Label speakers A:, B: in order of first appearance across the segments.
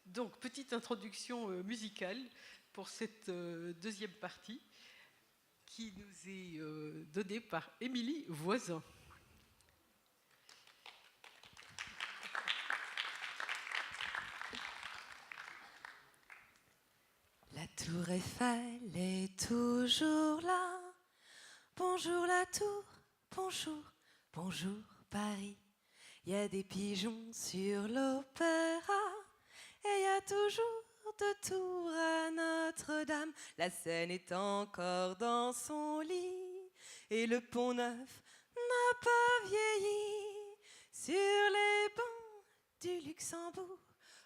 A: Donc, petite introduction musicale pour cette deuxième partie qui nous est donnée par Émilie Voisin.
B: La tour Eiffel est toujours là. Bonjour la tour, bonjour, bonjour Paris. Il y a des pigeons sur l'opéra et il y a toujours de tours à Notre-Dame. La Seine est encore dans son lit et le Pont Neuf n'a pas vieilli. Sur les bancs du Luxembourg,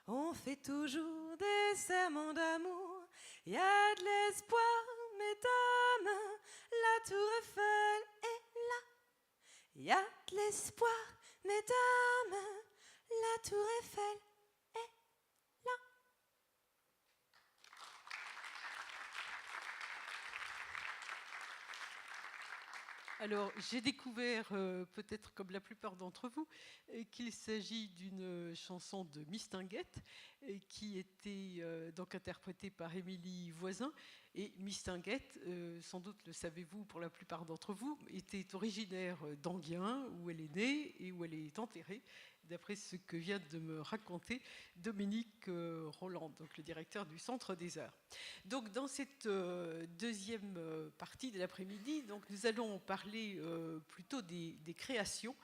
B: on fait toujours des serments d'amour. Il y a de l'espoir, mesdames, la tour Eiffel est là. Il y a de l'espoir, mesdames, la tour Eiffel est là.
A: Alors, j'ai découvert, peut-être comme la plupart d'entre vous, qu'il s'agit d'une chanson de Mistinguett qui était donc interprétée par Émilie Voisin. Et Mistinguett, sans doute le savez-vous pour la plupart d'entre vous, était originaire d'Enghien, où elle est née et où elle est enterrée, d'après ce que vient de me raconter Dominique Roland, donc le directeur du Centre des Arts. Donc, dans cette deuxième partie de l'après-midi, donc, nous allons parler plutôt des créations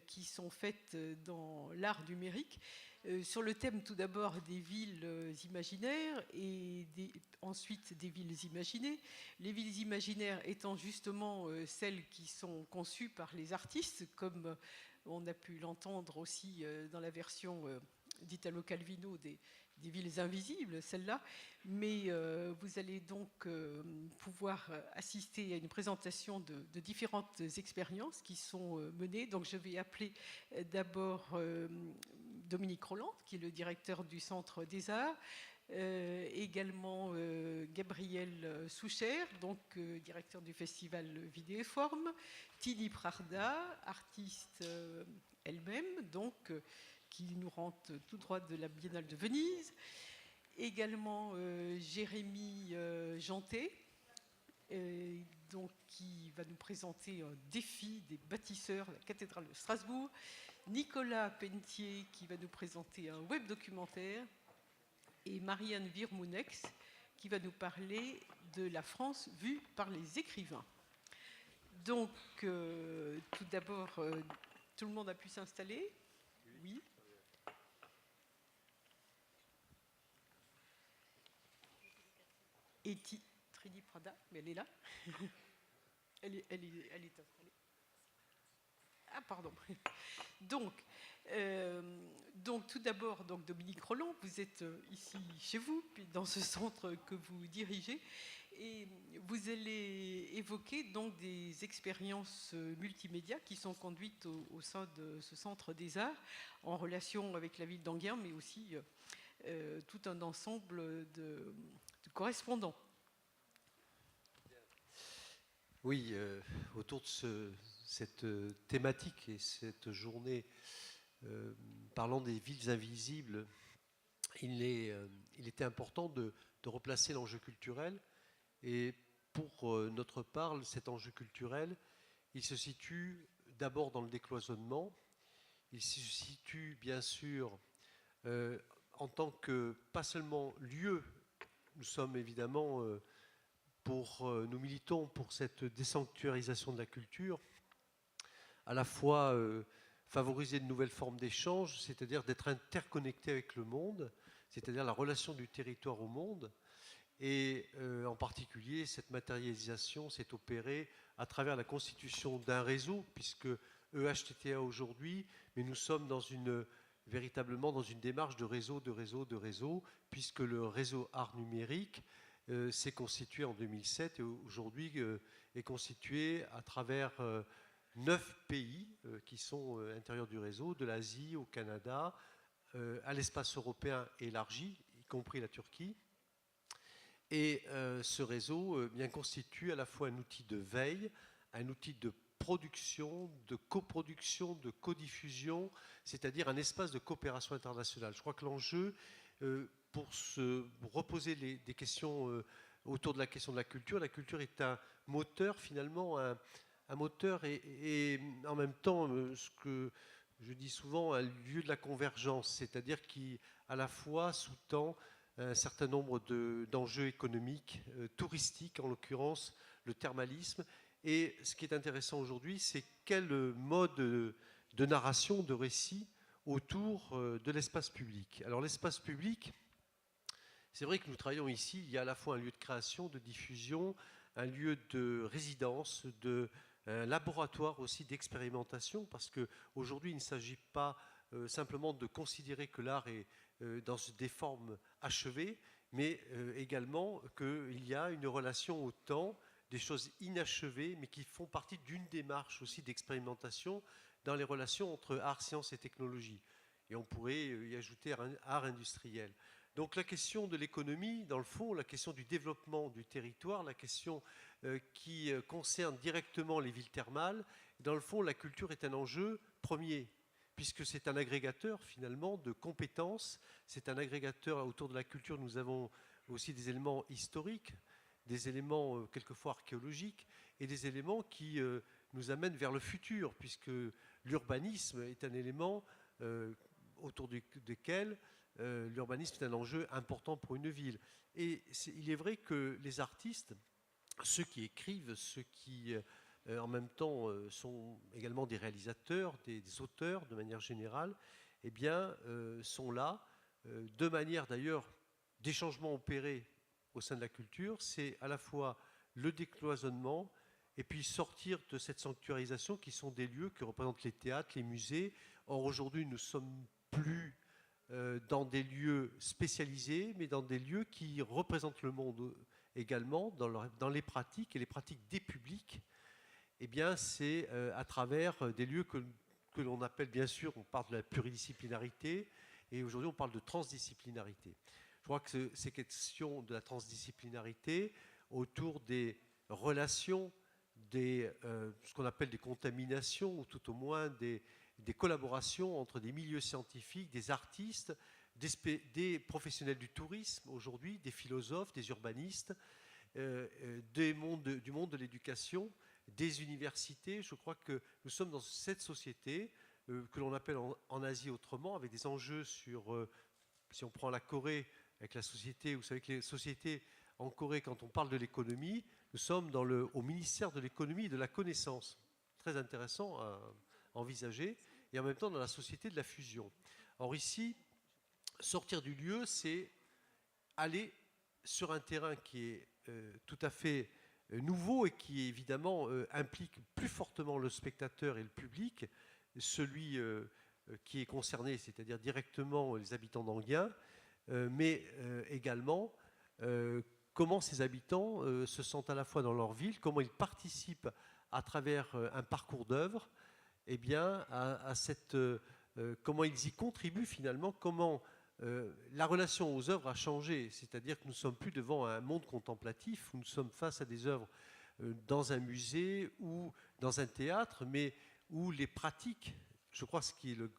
A: qui sont faites dans l'art numérique, sur le thème tout d'abord des villes imaginaires et ensuite des villes imaginées. Les villes imaginaires étant justement celles qui sont conçues par les artistes, comme on a pu l'entendre aussi dans la version d'Italo Calvino des villes invisibles, celle-là. Mais vous allez donc pouvoir assister à une présentation de différentes expériences qui sont menées. Donc je vais appeler d'abord Dominique Roland, qui est le directeur du Centre des Arts, également Gabriel Soucher, donc directeur du festival Vidéoforme, Tini Prada, artiste elle-même, donc qui nous rentre tout droit de la Biennale de Venise, également Jérémy Janté, donc, qui va nous présenter un défi des bâtisseurs à la cathédrale de Strasbourg, Nicolas Pentier qui va nous présenter un web documentaire, et Marianne Virmounex qui va nous parler de la France vue par les écrivains. Donc, tout d'abord, tout le monde a pu s'installer ? Oui. Et Trini Prada, mais elle est là. elle est installée. Ah, pardon. Donc tout d'abord, donc Dominique Roland, vous êtes ici chez vous, puis dans ce centre que vous dirigez, et vous allez évoquer donc des expériences multimédia qui sont conduites au sein de ce centre des arts, en relation avec la ville d'Enghien, mais aussi tout un ensemble de correspondants.
C: Oui, autour de cette thématique et cette journée parlant des villes invisibles, il était important de replacer l'enjeu culturel. Et pour notre part, cet enjeu culturel, il se situe d'abord dans le décloisonnement. Il se situe bien sûr en tant que, pas seulement lieu, nous sommes évidemment... nous militons pour cette désanctuarisation de la culture, à la fois favoriser de nouvelles formes d'échange, c'est-à-dire d'être interconnecté avec le monde, c'est-à-dire la relation du territoire au monde, et en particulier cette matérialisation s'est opérée à travers la constitution d'un réseau, puisque EHTTA aujourd'hui, mais nous sommes véritablement dans une démarche de réseau, puisque le réseau art numérique s'est constitué en 2007 et aujourd'hui est constitué à travers 9 pays qui sont intérieurs du réseau, de l'Asie au Canada, à l'espace européen élargi, y compris la Turquie. Et ce réseau bien constitue à la fois un outil de veille, un outil de production, de coproduction, de codiffusion, c'est-à-dire un espace de coopération internationale. Je crois que l'enjeu pour reposer des questions autour de la question de la culture. La culture est un moteur, finalement, un moteur et en même temps, ce que je dis souvent, un lieu de la convergence, c'est-à-dire qui, à la fois, sous-tend un certain nombre d'enjeux économiques, touristiques en l'occurrence, le thermalisme. Et ce qui est intéressant aujourd'hui, c'est quel mode de narration, de récit autour de l'espace public. Alors l'espace public, c'est vrai que nous travaillons ici, il y a à la fois un lieu de création, de diffusion, un lieu de résidence, un laboratoire aussi d'expérimentation, parce qu'aujourd'hui, il ne s'agit pas simplement de considérer que l'art est dans des formes achevées, mais également qu'il y a une relation au temps, des choses inachevées, mais qui font partie d'une démarche aussi d'expérimentation dans les relations entre art, science et technologie. Et on pourrait y ajouter un art industriel. Donc la question de l'économie, dans le fond, la question du développement du territoire, la question qui concerne directement les villes thermales, dans le fond, la culture est un enjeu premier, puisque c'est un agrégateur finalement de compétences, c'est un agrégateur autour de la culture. Nous avons aussi des éléments historiques, des éléments quelquefois archéologiques, et des éléments qui nous amènent vers le futur, puisque l'urbanisme est un élément autour duquel l'urbanisme est un enjeu important pour une ville. Et il est vrai que les artistes, ceux qui écrivent, ceux qui en même temps sont également des réalisateurs, des auteurs de manière générale, eh bien, sont là, de manière d'ailleurs des changements opérés au sein de la culture, c'est à la fois le décloisonnement et puis sortir de cette sanctuarisation qui sont des lieux que représentent les théâtres, les musées. Or aujourd'hui, nous ne sommes plus dans des lieux spécialisés, mais dans des lieux qui représentent le monde également, dans les pratiques, et les pratiques des publics, eh bien, c'est à travers des lieux que l'on appelle, bien sûr, on parle de la pluridisciplinarité, et aujourd'hui on parle de transdisciplinarité. Je crois que ces questions de la transdisciplinarité autour des relations, ce qu'on appelle des contaminations, ou tout au moins des collaborations entre des milieux scientifiques, des artistes, des professionnels du tourisme aujourd'hui, des philosophes, des urbanistes, du monde de l'éducation, des universités. Je crois que nous sommes dans cette société que l'on appelle en Asie autrement, avec des enjeux sur, si on prend la Corée, avec la société, vous savez que les sociétés en Corée, quand on parle de l'économie, nous sommes au ministère de l'économie et de la connaissance. Très intéressant à envisager, et en même temps dans la société de la fusion. Or ici, sortir du lieu, c'est aller sur un terrain qui est tout à fait nouveau et qui évidemment implique plus fortement le spectateur et le public, celui qui est concerné, c'est-à-dire directement les habitants d'Enghien, mais également comment ces habitants se sentent à la fois dans leur ville, comment ils participent à travers un parcours d'œuvre, eh bien, comment ils y contribuent finalement, comment la relation aux œuvres a changé, c'est-à-dire que nous ne sommes plus devant un monde contemplatif, où nous sommes face à des œuvres dans un musée ou dans un théâtre, mais où les pratiques, je crois ce qui est une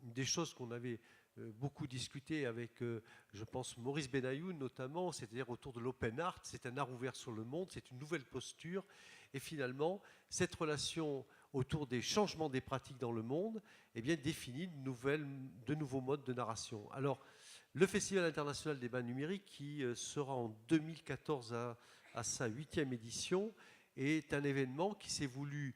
C: des choses qu'on avait beaucoup discuté avec, je pense, Maurice Benayoun notamment, c'est-à-dire autour de l'open art, c'est un art ouvert sur le monde, c'est une nouvelle posture, et finalement, cette relation autour des changements des pratiques dans le monde, eh bien, définit de nouveaux modes de narration. Alors, le Festival international des bains numériques, qui sera en 2014 à sa 8e édition, est un événement qui s'est voulu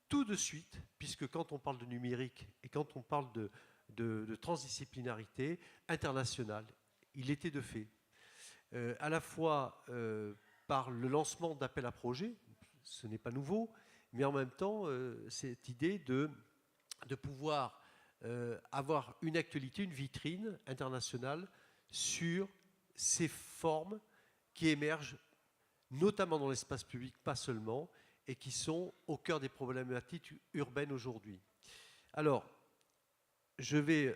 C: tout de suite, puisque quand on parle de numérique et quand on parle de transdisciplinarité internationale, il était de fait. À la fois par le lancement d'appels à projets, ce n'est pas nouveau, mais en même temps, cette idée de pouvoir avoir une actualité, une vitrine internationale sur ces formes qui émergent, notamment dans l'espace public, pas seulement, et qui sont au cœur des problématiques urbaines aujourd'hui. Alors, je vais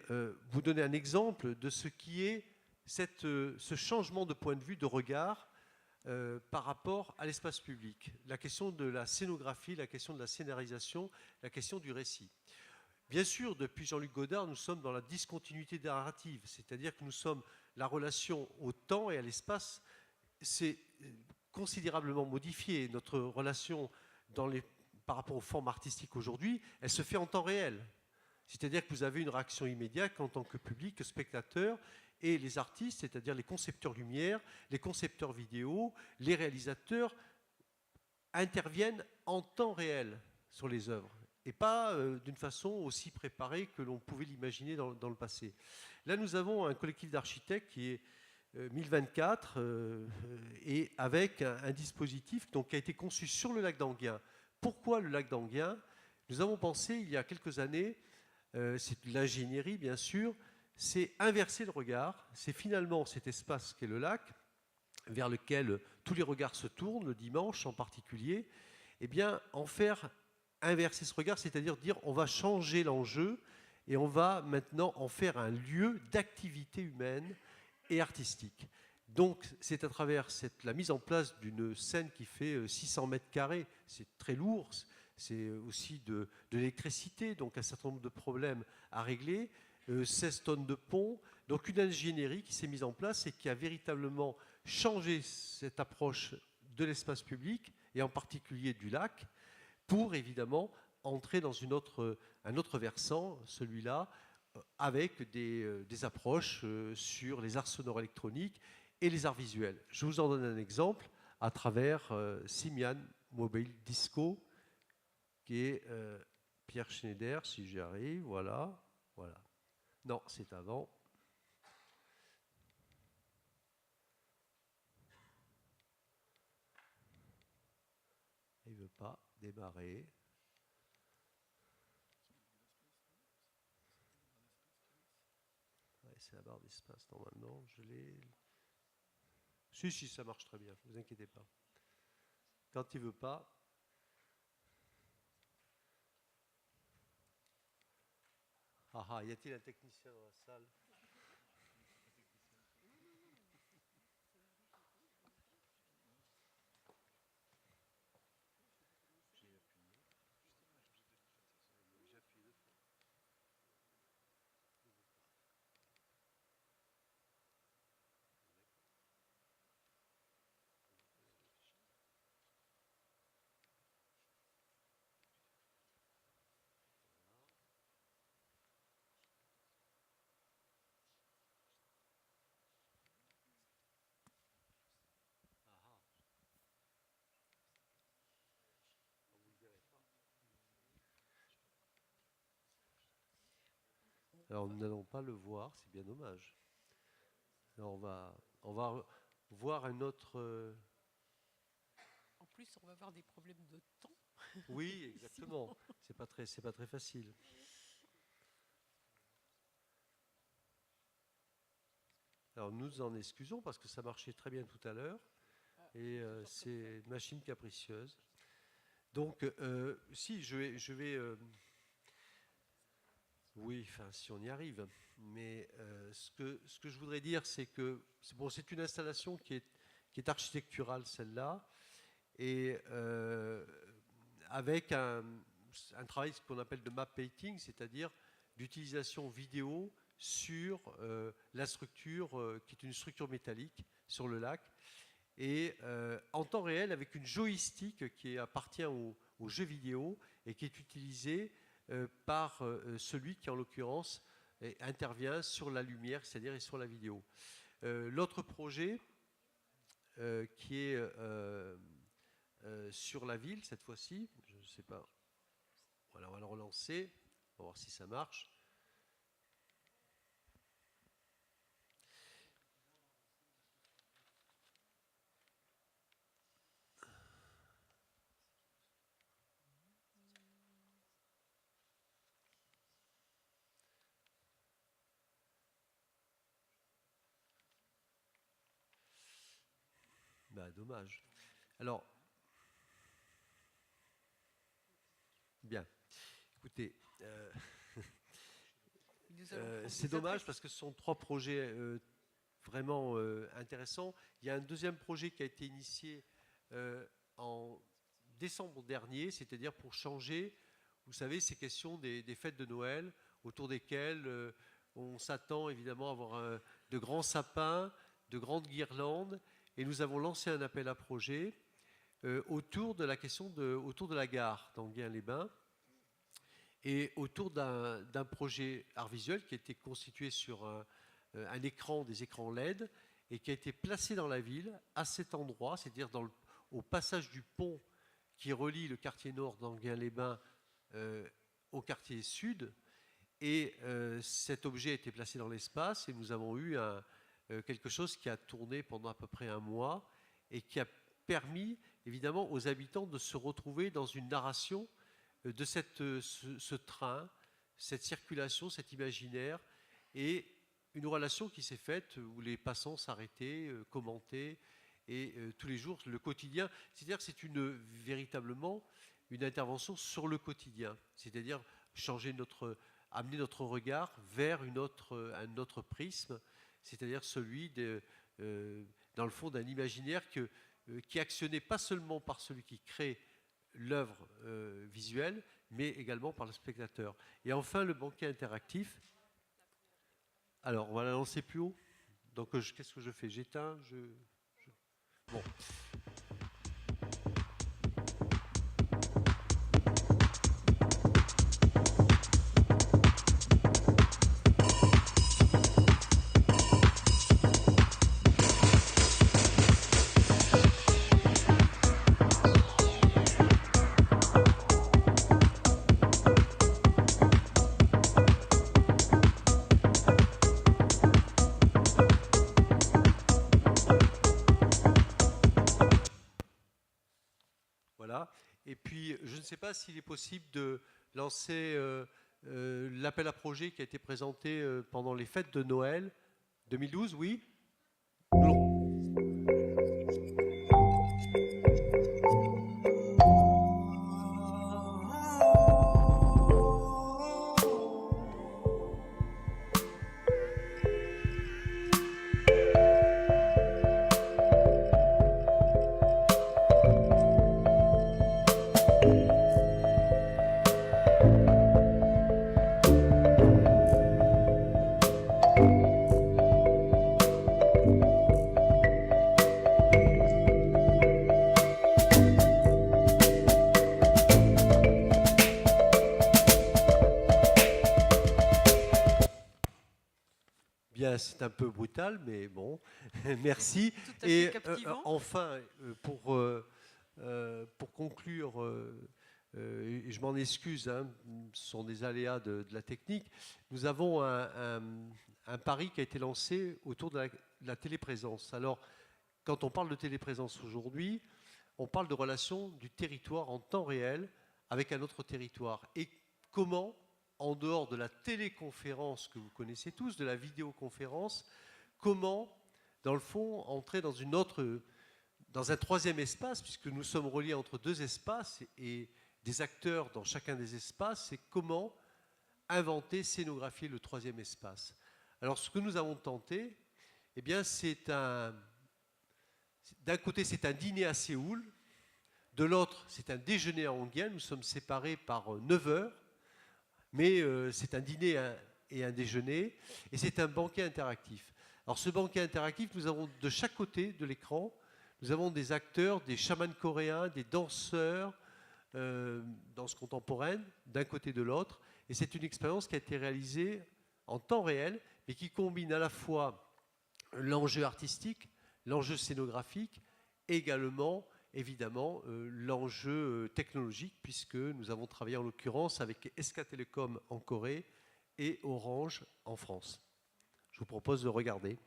C: vous donner un exemple de ce qui est ce changement de point de vue, de regard par rapport à l'espace public. La question de la scénographie, la question de la scénarisation, la question du récit. Bien sûr, depuis Jean-Luc Godard, nous sommes dans la discontinuité narrative, c'est-à-dire que nous sommes la relation au temps et à l'espace, c'est considérablement modifié. Notre relation par rapport aux formes artistiques aujourd'hui, elle se fait en temps réel. C'est-à-dire que vous avez une réaction immédiate en tant que public, que spectateur, et les artistes, c'est-à-dire les concepteurs lumière, les concepteurs vidéo, les réalisateurs, interviennent en temps réel sur les œuvres, et pas d'une façon aussi préparée que l'on pouvait l'imaginer dans le passé. Là, nous avons un collectif d'architectes qui est 1024, et avec un dispositif donc, qui a été conçu sur le lac d'Enghien. Pourquoi le lac d'Enghien? Nous avons pensé, il y a quelques années, c'est de l'ingénierie bien sûr, c'est inverser le regard, c'est finalement cet espace qu'est le lac, vers lequel tous les regards se tournent, le dimanche en particulier, eh bien en faire inverser ce regard, c'est-à-dire dire on va changer l'enjeu et on va maintenant en faire un lieu d'activité humaine et artistique. Donc c'est à travers la mise en place d'une scène qui fait 600 mètres carrés, c'est très lourd, c'est aussi de l'électricité, donc un certain nombre de problèmes à régler, 16 tonnes de pont, donc une ingénierie qui s'est mise en place et qui a véritablement changé cette approche de l'espace public, et en particulier du lac, pour évidemment entrer dans un autre versant, celui-là, avec des approches sur les arts sonores électroniques et les arts visuels. Je vous en donne un exemple à travers Simian Mobile Disco, qui est Pierre Schneider, si j'y arrive, voilà. Non, c'est avant. Il ne veut pas démarrer. Ouais, c'est la barre d'espace normalement. Je l'ai. Si, ça marche très bien, ne vous inquiétez pas. Quand il ne veut pas. Y a-t-il un technicien dans la salle? Alors nous n'allons pas le voir, c'est bien dommage. Alors on va voir un autre.
A: En plus, on va avoir des problèmes de temps.
C: Oui, exactement. C'est pas très facile. Alors nous en excusons parce que ça marchait très bien tout à l'heure et c'est une machine capricieuse. Donc si je vais oui, enfin si on y arrive. Mais ce que je voudrais dire, c'est que c'est une installation qui est architecturale, celle-là, et avec un travail ce qu'on appelle de map painting, c'est-à-dire d'utilisation vidéo sur la structure qui est une structure métallique sur le lac, et en temps réel avec une joystick qui appartient aux jeux vidéo et qui est utilisée par celui qui en l'occurrence intervient sur la lumière, c'est-à-dire et sur la vidéo. L'autre projet qui est sur la ville cette fois-ci, je ne sais pas, voilà, on va le relancer, on va voir si ça marche. Dommage. Alors, bien. Écoutez, c'est dommage parce que ce sont trois projets vraiment intéressants. Il y a un deuxième projet qui a été initié en décembre dernier, c'est-à-dire pour changer vous savez, ces questions des fêtes de Noël, autour desquelles on s'attend évidemment à avoir de grands sapins, de grandes guirlandes, et nous avons lancé un appel à projet autour de la question autour de la gare d'Enghien-les-Bains, et autour d'un projet art visuel qui a été constitué sur un écran, des écrans LED, et qui a été placé dans la ville, à cet endroit, c'est-à-dire au passage du pont qui relie le quartier nord d'Enghien-les-Bains au quartier sud. Et cet objet a été placé dans l'espace, et nous avons eu quelque chose qui a tourné pendant à peu près un mois, et qui a permis, évidemment, aux habitants de se retrouver dans une narration de ce train, cette circulation, cet imaginaire, et une relation qui s'est faite où les passants s'arrêtaient, commentaient, et tous les jours, le quotidien. C'est-à-dire que c'est véritablement une intervention sur le quotidien, c'est-à-dire amener notre regard vers un autre prisme, c'est-à-dire celui, dans le fond, d'un imaginaire qui est actionné pas seulement par celui qui crée l'œuvre visuelle, mais également par le spectateur. Et enfin, le banquet interactif. Alors, on va la lancer plus haut. Donc, qu'est-ce que je fais? J'éteins, Bon. Et puis, je ne sais pas s'il est possible de lancer l'appel à projet qui a été présenté pendant les fêtes de Noël 2012, oui? C'est un peu brutal, mais bon, merci.
A: Tout à fait captivant.
C: Enfin, pour conclure, et je m'en excuse, hein, ce sont des aléas de la technique, nous avons un pari qui a été lancé autour de la téléprésence. Alors, quand on parle de téléprésence aujourd'hui, on parle de relation du territoire en temps réel avec un autre territoire. Et comment, en dehors de la téléconférence que vous connaissez tous, de la vidéoconférence, comment, dans le fond, entrer dans un troisième espace, puisque nous sommes reliés entre deux espaces et des acteurs dans chacun des espaces, c'est comment inventer, scénographier le troisième espace. Alors, ce que nous avons tenté, eh bien, d'un côté, c'est un dîner à Séoul, de l'autre, c'est un déjeuner à Enghien. Nous sommes séparés par 9 heures. Mais c'est un dîner et un déjeuner, et c'est un banquet interactif. Alors ce banquet interactif, nous avons de chaque côté de l'écran, nous avons des acteurs, des chamans coréens, des danseurs, danse contemporaine, d'un côté de l'autre, et c'est une expérience qui a été réalisée en temps réel, mais qui combine à la fois l'enjeu artistique, l'enjeu scénographique, et également évidemment l'enjeu technologique, puisque nous avons travaillé en l'occurrence avec SK Telecom en Corée et Orange en France. Je vous propose de regarder.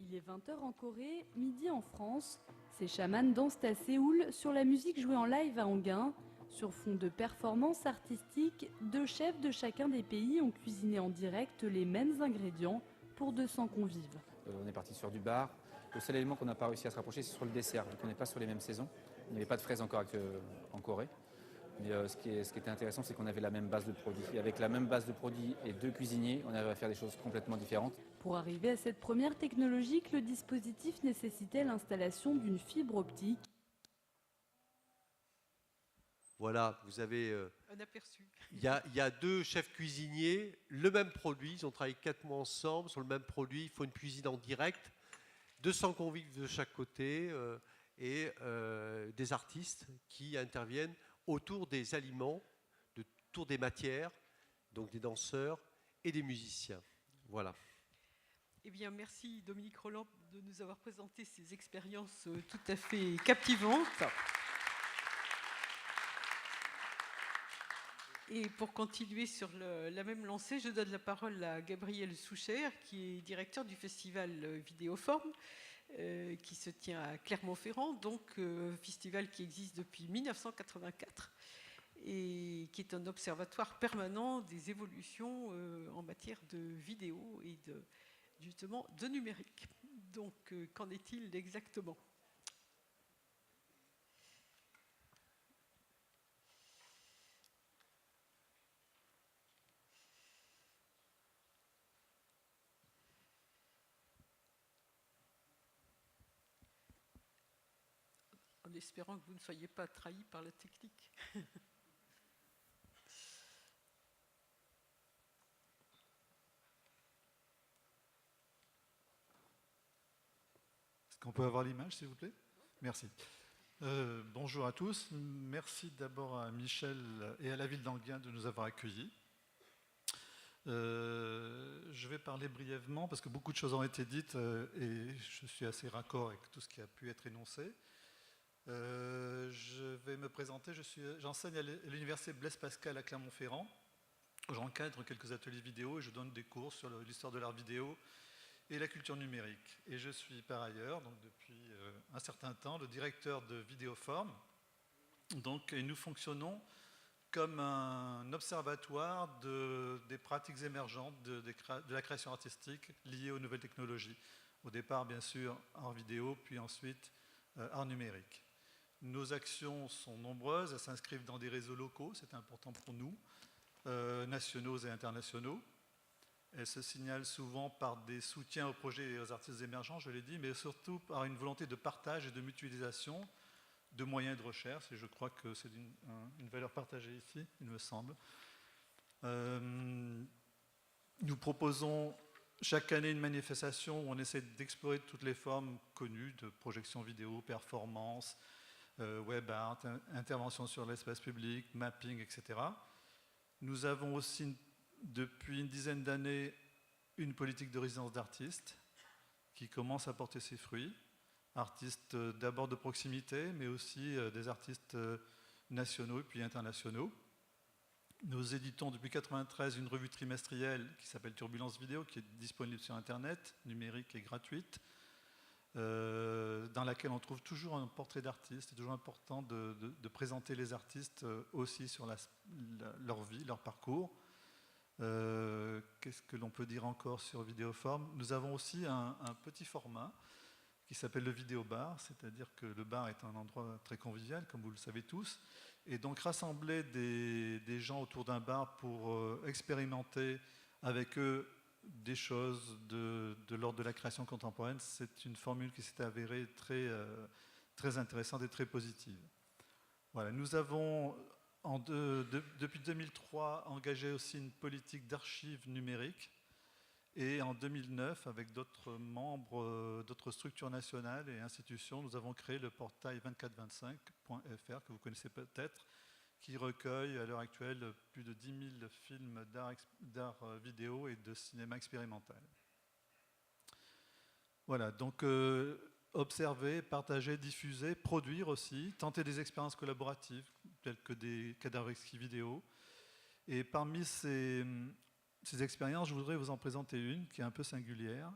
D: Il est 20h en Corée, midi en France. Ces chamans dansent à Séoul sur la musique jouée en live à Enghien. Sur fond de performances artistiques, 2 chefs de chacun des pays ont cuisiné en direct les mêmes ingrédients pour 200 convives.
E: On est parti sur du bar. Le seul élément qu'on n'a pas réussi à se rapprocher, c'est sur le dessert. Donc on n'est pas sur les mêmes saisons. Il n'y avait pas de fraises encore en Corée. Mais ce qui était intéressant, c'est qu'on avait la même base de produits. Et avec la même base de produits et 2 cuisiniers, on arrive à faire des choses complètement différentes.
D: Pour arriver à cette première technologie, le dispositif nécessitait l'installation d'une fibre optique.
C: Voilà, vous avez...
A: Un aperçu.
C: Il y a 2 chefs cuisiniers, le même produit, ils ont travaillé 4 mois ensemble sur le même produit, il faut une cuisine en direct, 200 convives de chaque côté et des artistes qui interviennent autour des aliments, autour des matières, donc des danseurs et des musiciens. Voilà.
A: Eh bien, merci Dominique Rolland de nous avoir présenté ces expériences tout à fait captivantes. Et pour continuer sur la même lancée, je donne la parole à Gabriel Souchère, qui est directeur du festival Vidéoforme, qui se tient à Clermont-Ferrand, donc festival qui existe depuis 1984 et qui est un observatoire permanent des évolutions en matière de vidéo et justement de numérique. Donc, qu'en est-il exactement ? En espérant que vous ne soyez pas trahi par la technique.
F: Est-ce qu'on peut avoir l'image, s'il vous plaît? Merci. Bonjour à tous. Merci d'abord à Michel et à la ville d'Enghien de nous avoir accueillis. Je vais parler brièvement parce que beaucoup de choses ont été dites et je suis assez raccord avec tout ce qui a pu être énoncé. Je vais me présenter, j'enseigne à l'université Blaise Pascal à Clermont-Ferrand. J'encadre quelques ateliers vidéo et je donne des cours sur l'histoire de l'art vidéo et la culture numérique. Et je suis par ailleurs, donc depuis un certain temps, le directeur de Vidéoforme. Donc, et nous fonctionnons comme un observatoire des pratiques émergentes de la création artistique liées aux nouvelles technologies. Au départ, bien sûr, art vidéo, puis ensuite art numérique. Nos actions sont nombreuses, elles s'inscrivent dans des réseaux locaux, c'est important pour nous, nationaux et internationaux. Elles se signalent souvent par des soutiens aux projets et aux artistes émergents, je l'ai dit, mais surtout par une volonté de partage et de mutualisation de moyens de recherche, et je crois que c'est une valeur partagée ici, il me semble. Nous proposons chaque année une manifestation où on essaie d'explorer toutes les formes connues de projection vidéo, performance, web art, intervention sur l'espace public, mapping, etc. Nous avons aussi, depuis une dizaine d'années, une politique de résidence d'artistes qui commence à porter ses fruits. Artistes d'abord de proximité, mais aussi des artistes nationaux et puis internationaux. Nous éditons depuis 1993 une revue trimestrielle qui s'appelle Turbulence Vidéo, qui est disponible sur Internet, numérique et gratuite, dans laquelle on trouve toujours un portrait d'artiste. C'est toujours important de présenter les artistes aussi sur leur vie, leur parcours. Qu'est-ce que l'on peut dire encore sur Vidéoforme? Nous avons aussi un petit format qui s'appelle le vidéo-bar, c'est-à-dire que le bar est un endroit très convivial, comme vous le savez tous, et donc rassembler des gens autour d'un bar pour expérimenter avec eux des choses de l'ordre de la création contemporaine, c'est une formule qui s'est avérée très intéressante et très positive. Voilà, nous avons depuis 2003 engagé aussi une politique d'archives numériques. Et en 2009, avec d'autres membres, d'autres structures nationales et institutions, nous avons créé le portail 2425.fr, que vous connaissez peut-être, qui recueille à l'heure actuelle plus de 10 000 films d'art vidéo et de cinéma expérimental. Voilà, donc observer, partager, diffuser, produire aussi, tenter des expériences collaboratives, telles que des cadavres exquis vidéo. Et parmi ces expériences, je voudrais vous en présenter une qui est un peu singulière,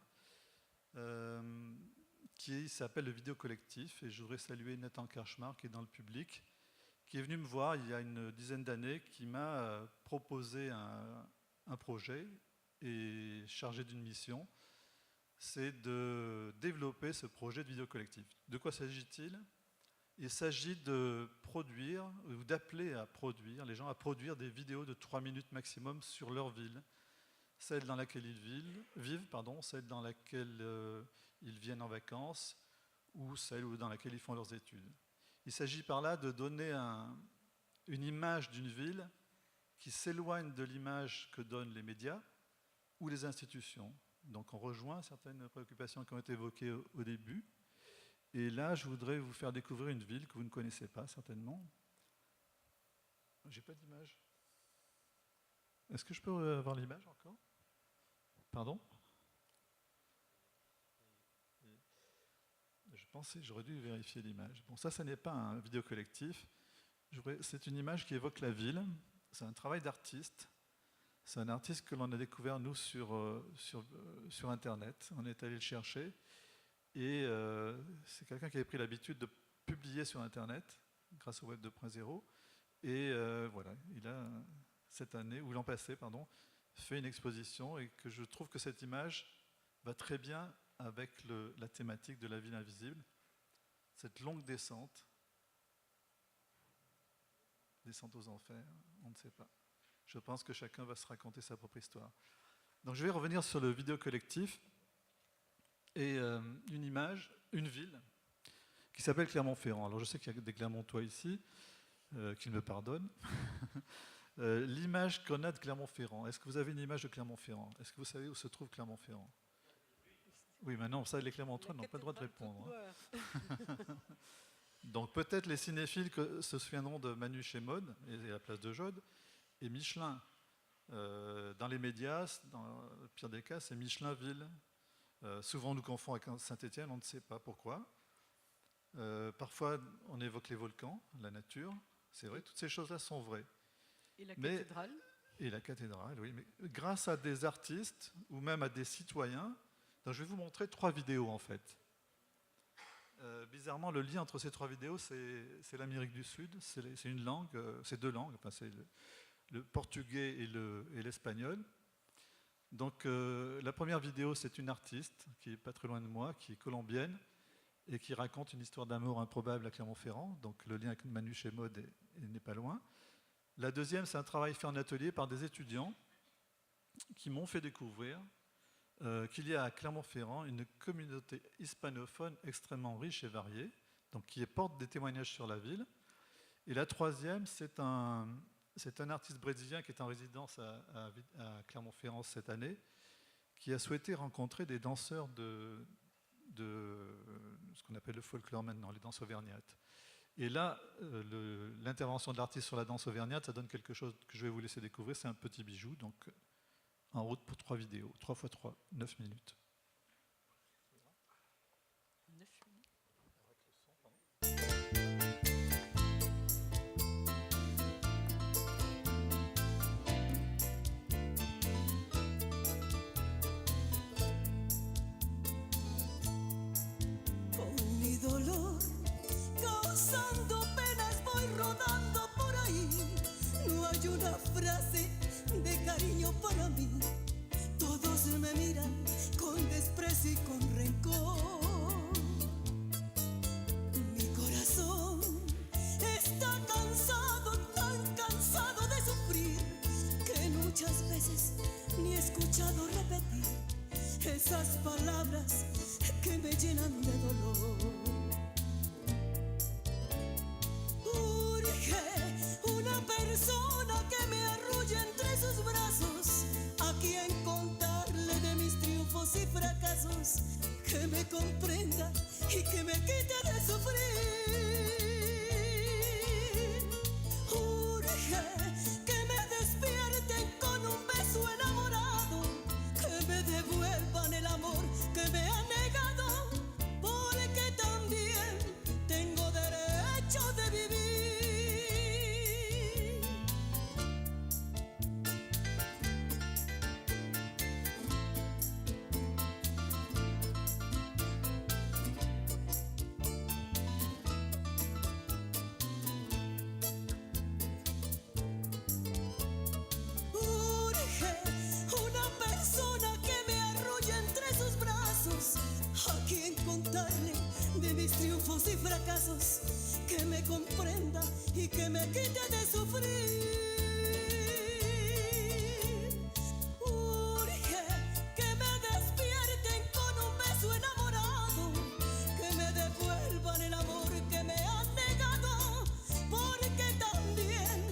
F: qui s'appelle le Vidéo Collectif. Et je voudrais saluer Nathan Kershmar, qui est dans le public, qui est venu me voir il y a une dizaine d'années, qui m'a proposé un projet et chargé d'une mission, c'est de développer ce projet de vidéo collectif. De quoi s'agit-il? Il s'agit de produire, ou d'appeler à produire, les gens à produire des vidéos de 3 minutes maximum sur leur ville, celle dans laquelle ils vivent, celle dans laquelle ils viennent en vacances, ou celle dans laquelle ils font leurs études. Il s'agit par là de donner une image d'une ville qui s'éloigne de l'image que donnent les médias ou les institutions. Donc on rejoint certaines préoccupations qui ont été évoquées au début. Et là, je voudrais vous faire découvrir une ville que vous ne connaissez pas certainement. J'ai pas d'image. Est-ce que je peux avoir l'image encore? Pardon? Je pensais que j'aurais dû vérifier l'image. Bon, ça n'est pas un vidéo collectif. C'est une image qui évoque la ville. C'est un travail d'artiste. C'est un artiste que l'on a découvert, nous, sur Internet. On est allé le chercher. Et c'est quelqu'un qui avait pris l'habitude de publier sur Internet, grâce au Web 2.0. Et voilà, il a, cette année, ou l'an passé, pardon, fait une exposition et que je trouve que cette image va très bien avec la thématique de la ville invisible. Cette longue descente aux enfers, on ne sait pas. Je pense que chacun va se raconter sa propre histoire. Donc je vais revenir sur le vidéo collectif et une image, une ville qui s'appelle Clermont-Ferrand. Alors je sais qu'il y a des Clermontois ici, qu'ils me pardonnent. L'image qu'on a de Clermont-Ferrand, est-ce que vous avez une image de Clermont-Ferrand? Est-ce que vous savez où se trouve Clermont-Ferrand? Oui, maintenant, ça, les Clermontois n'ont pas le droit de répondre. Donc peut-être les cinéphiles se souviendront de Manu chez Maud et la place de Jaude, et Michelin. Dans les médias, dans le pire des cas, c'est Michelinville. Souvent on nous confond avec Saint-Étienne, on ne sait pas pourquoi. Parfois on évoque les volcans, la nature, c'est vrai, toutes ces choses-là sont vraies.
A: Et la cathédrale?
F: Et la cathédrale, oui. Mais grâce à des artistes ou même à des citoyens, donc je vais vous montrer 3 vidéos en fait. Bizarrement, le lien entre ces 3 vidéos, c'est l'Amérique du Sud, c'est une langue, c'est 2 langues, enfin, c'est le portugais et l'espagnol. Donc la première vidéo, c'est une artiste qui est pas très loin de moi, qui est colombienne et qui raconte une histoire d'amour improbable à Clermont-Ferrand. Donc le lien avec Manu chez Maud n'est pas loin. La deuxième, c'est un travail fait en atelier par des étudiants qui m'ont fait découvrir qu'il y a à Clermont-Ferrand une communauté hispanophone extrêmement riche et variée, donc qui porte des témoignages sur la ville. Et la troisième, c'est un artiste brésilien qui est en résidence à Clermont-Ferrand cette année, qui a souhaité rencontrer des danseurs de ce qu'on appelle le folklore maintenant, les danses auvergnates. Et là, l'intervention de l'artiste sur la danse auvergnate, ça donne quelque chose que je vais vous laisser découvrir, c'est un petit bijou, donc en route pour 3 vidéos, 3 x 3, 9 minutes.
A: 9 minutes.
G: Con mi dolor, causando penas, voy rodando por ahí. No hay una frase de cariño para mí. Todos me miran con desprecio y con rencor. Mi corazón está cansado, tan cansado de sufrir, que muchas veces ni he escuchado repetir esas palabras que me llenan de dolor. Una persona que me arrulle entre sus brazos, a quien contarle de mis triunfos y fracasos, que me comprenda y que me quite de sufrir. Urge que me despierten con un beso enamorado, que me devuelvan el amor que me han negado, porque también tengo derecho de vivir. A quien contarle de mis triunfos y fracasos, que me comprenda y que me quite de sufrir. Urge que me despierten con un beso enamorado, que me devuelvan el amor que me han negado, porque también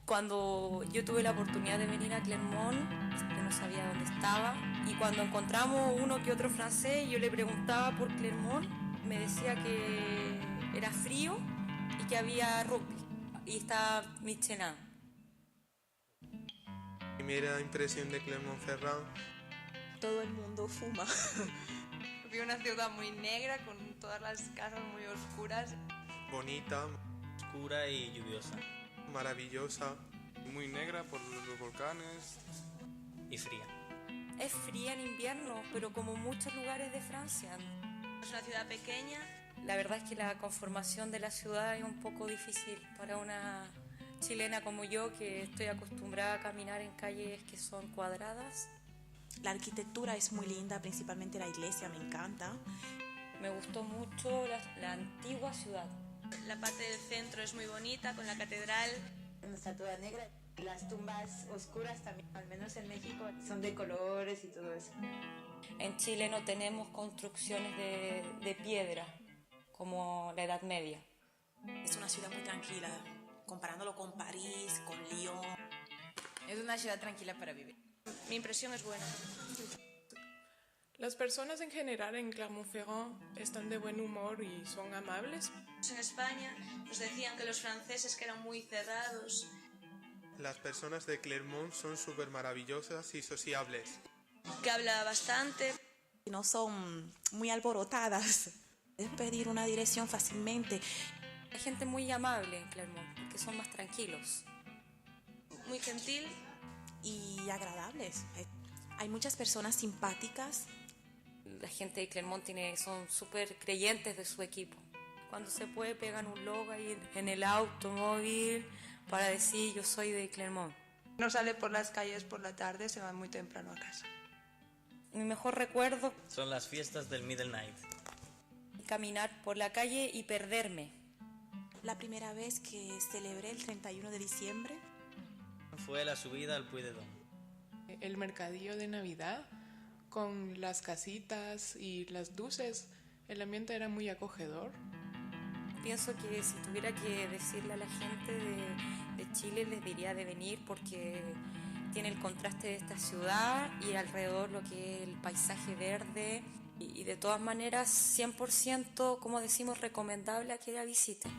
B: Cuando yo tuve la oportunidad de venir a Clermont, yo no sabía dónde estaba, y cuando encontramos uno que otro francés, yo le preguntaba por Clermont, me decía que era frío y que había rugby, y estaba Michelin.
H: Primera impresión de Clermont-Ferrand.
I: Todo el mundo fuma.
J: Vi una ciudad muy negra con todas las casas muy oscuras.
H: Bonita,
K: oscura y lluviosa.
H: Maravillosa.
L: Muy negra por los volcanes.
K: Y fría.
B: Es fría en invierno, pero como muchos lugares de Francia.
J: Es una ciudad pequeña.
B: La verdad es que la conformación de la ciudad es un poco difícil para una chilena como yo, que estoy acostumbrada a caminar en calles que son cuadradas.
I: La arquitectura es muy linda, principalmente la iglesia, me encanta.
B: Me gustó mucho la antigua ciudad.
J: La parte del centro es muy bonita, con la catedral.
M: Una estatua negra. Las tumbas oscuras también, al menos en México, son de colores y todo eso.
B: En Chile no tenemos construcciones de piedra, como la Edad Media.
I: Es una ciudad muy tranquila, comparándolo con París, con Lyon.
M: Es una ciudad tranquila para vivir.
J: Mi impresión es buena.
N: Las personas en general en Clermont-Ferrand están de buen humor y son amables.
J: En España nos decían que los franceses que eran muy cerrados.
H: Las personas de Clermont son súper maravillosas y sociables.
J: Que habla bastante.
I: No son muy alborotadas. Puedes pedir una dirección fácilmente.
B: Hay gente muy amable en Clermont, porque son más tranquilos.
J: Muy gentil.
I: Y agradables. Hay muchas personas simpáticas.
B: La gente de Clermont son súper creyentes de su equipo. Cuando se puede pegan un logo ahí en el automóvil para decir yo soy de Clermont.
J: No sale por las calles por la tarde, se va muy temprano a casa.
B: Mi mejor recuerdo
K: son las fiestas del Middle Night.
B: Caminar por la calle y perderme.
I: La primera vez que celebré el 31 de diciembre
K: fue la subida al Puy de Dôme.
N: El mercadillo de Navidad, con las casitas y las luces, el ambiente era muy acogedor.
B: Pienso que si tuviera que decirle a la gente de Chile, les diría de venir porque tiene el contraste de esta ciudad y alrededor lo que es el paisaje verde. Y de todas maneras, 100%, como decimos, recomendable a que la visiten.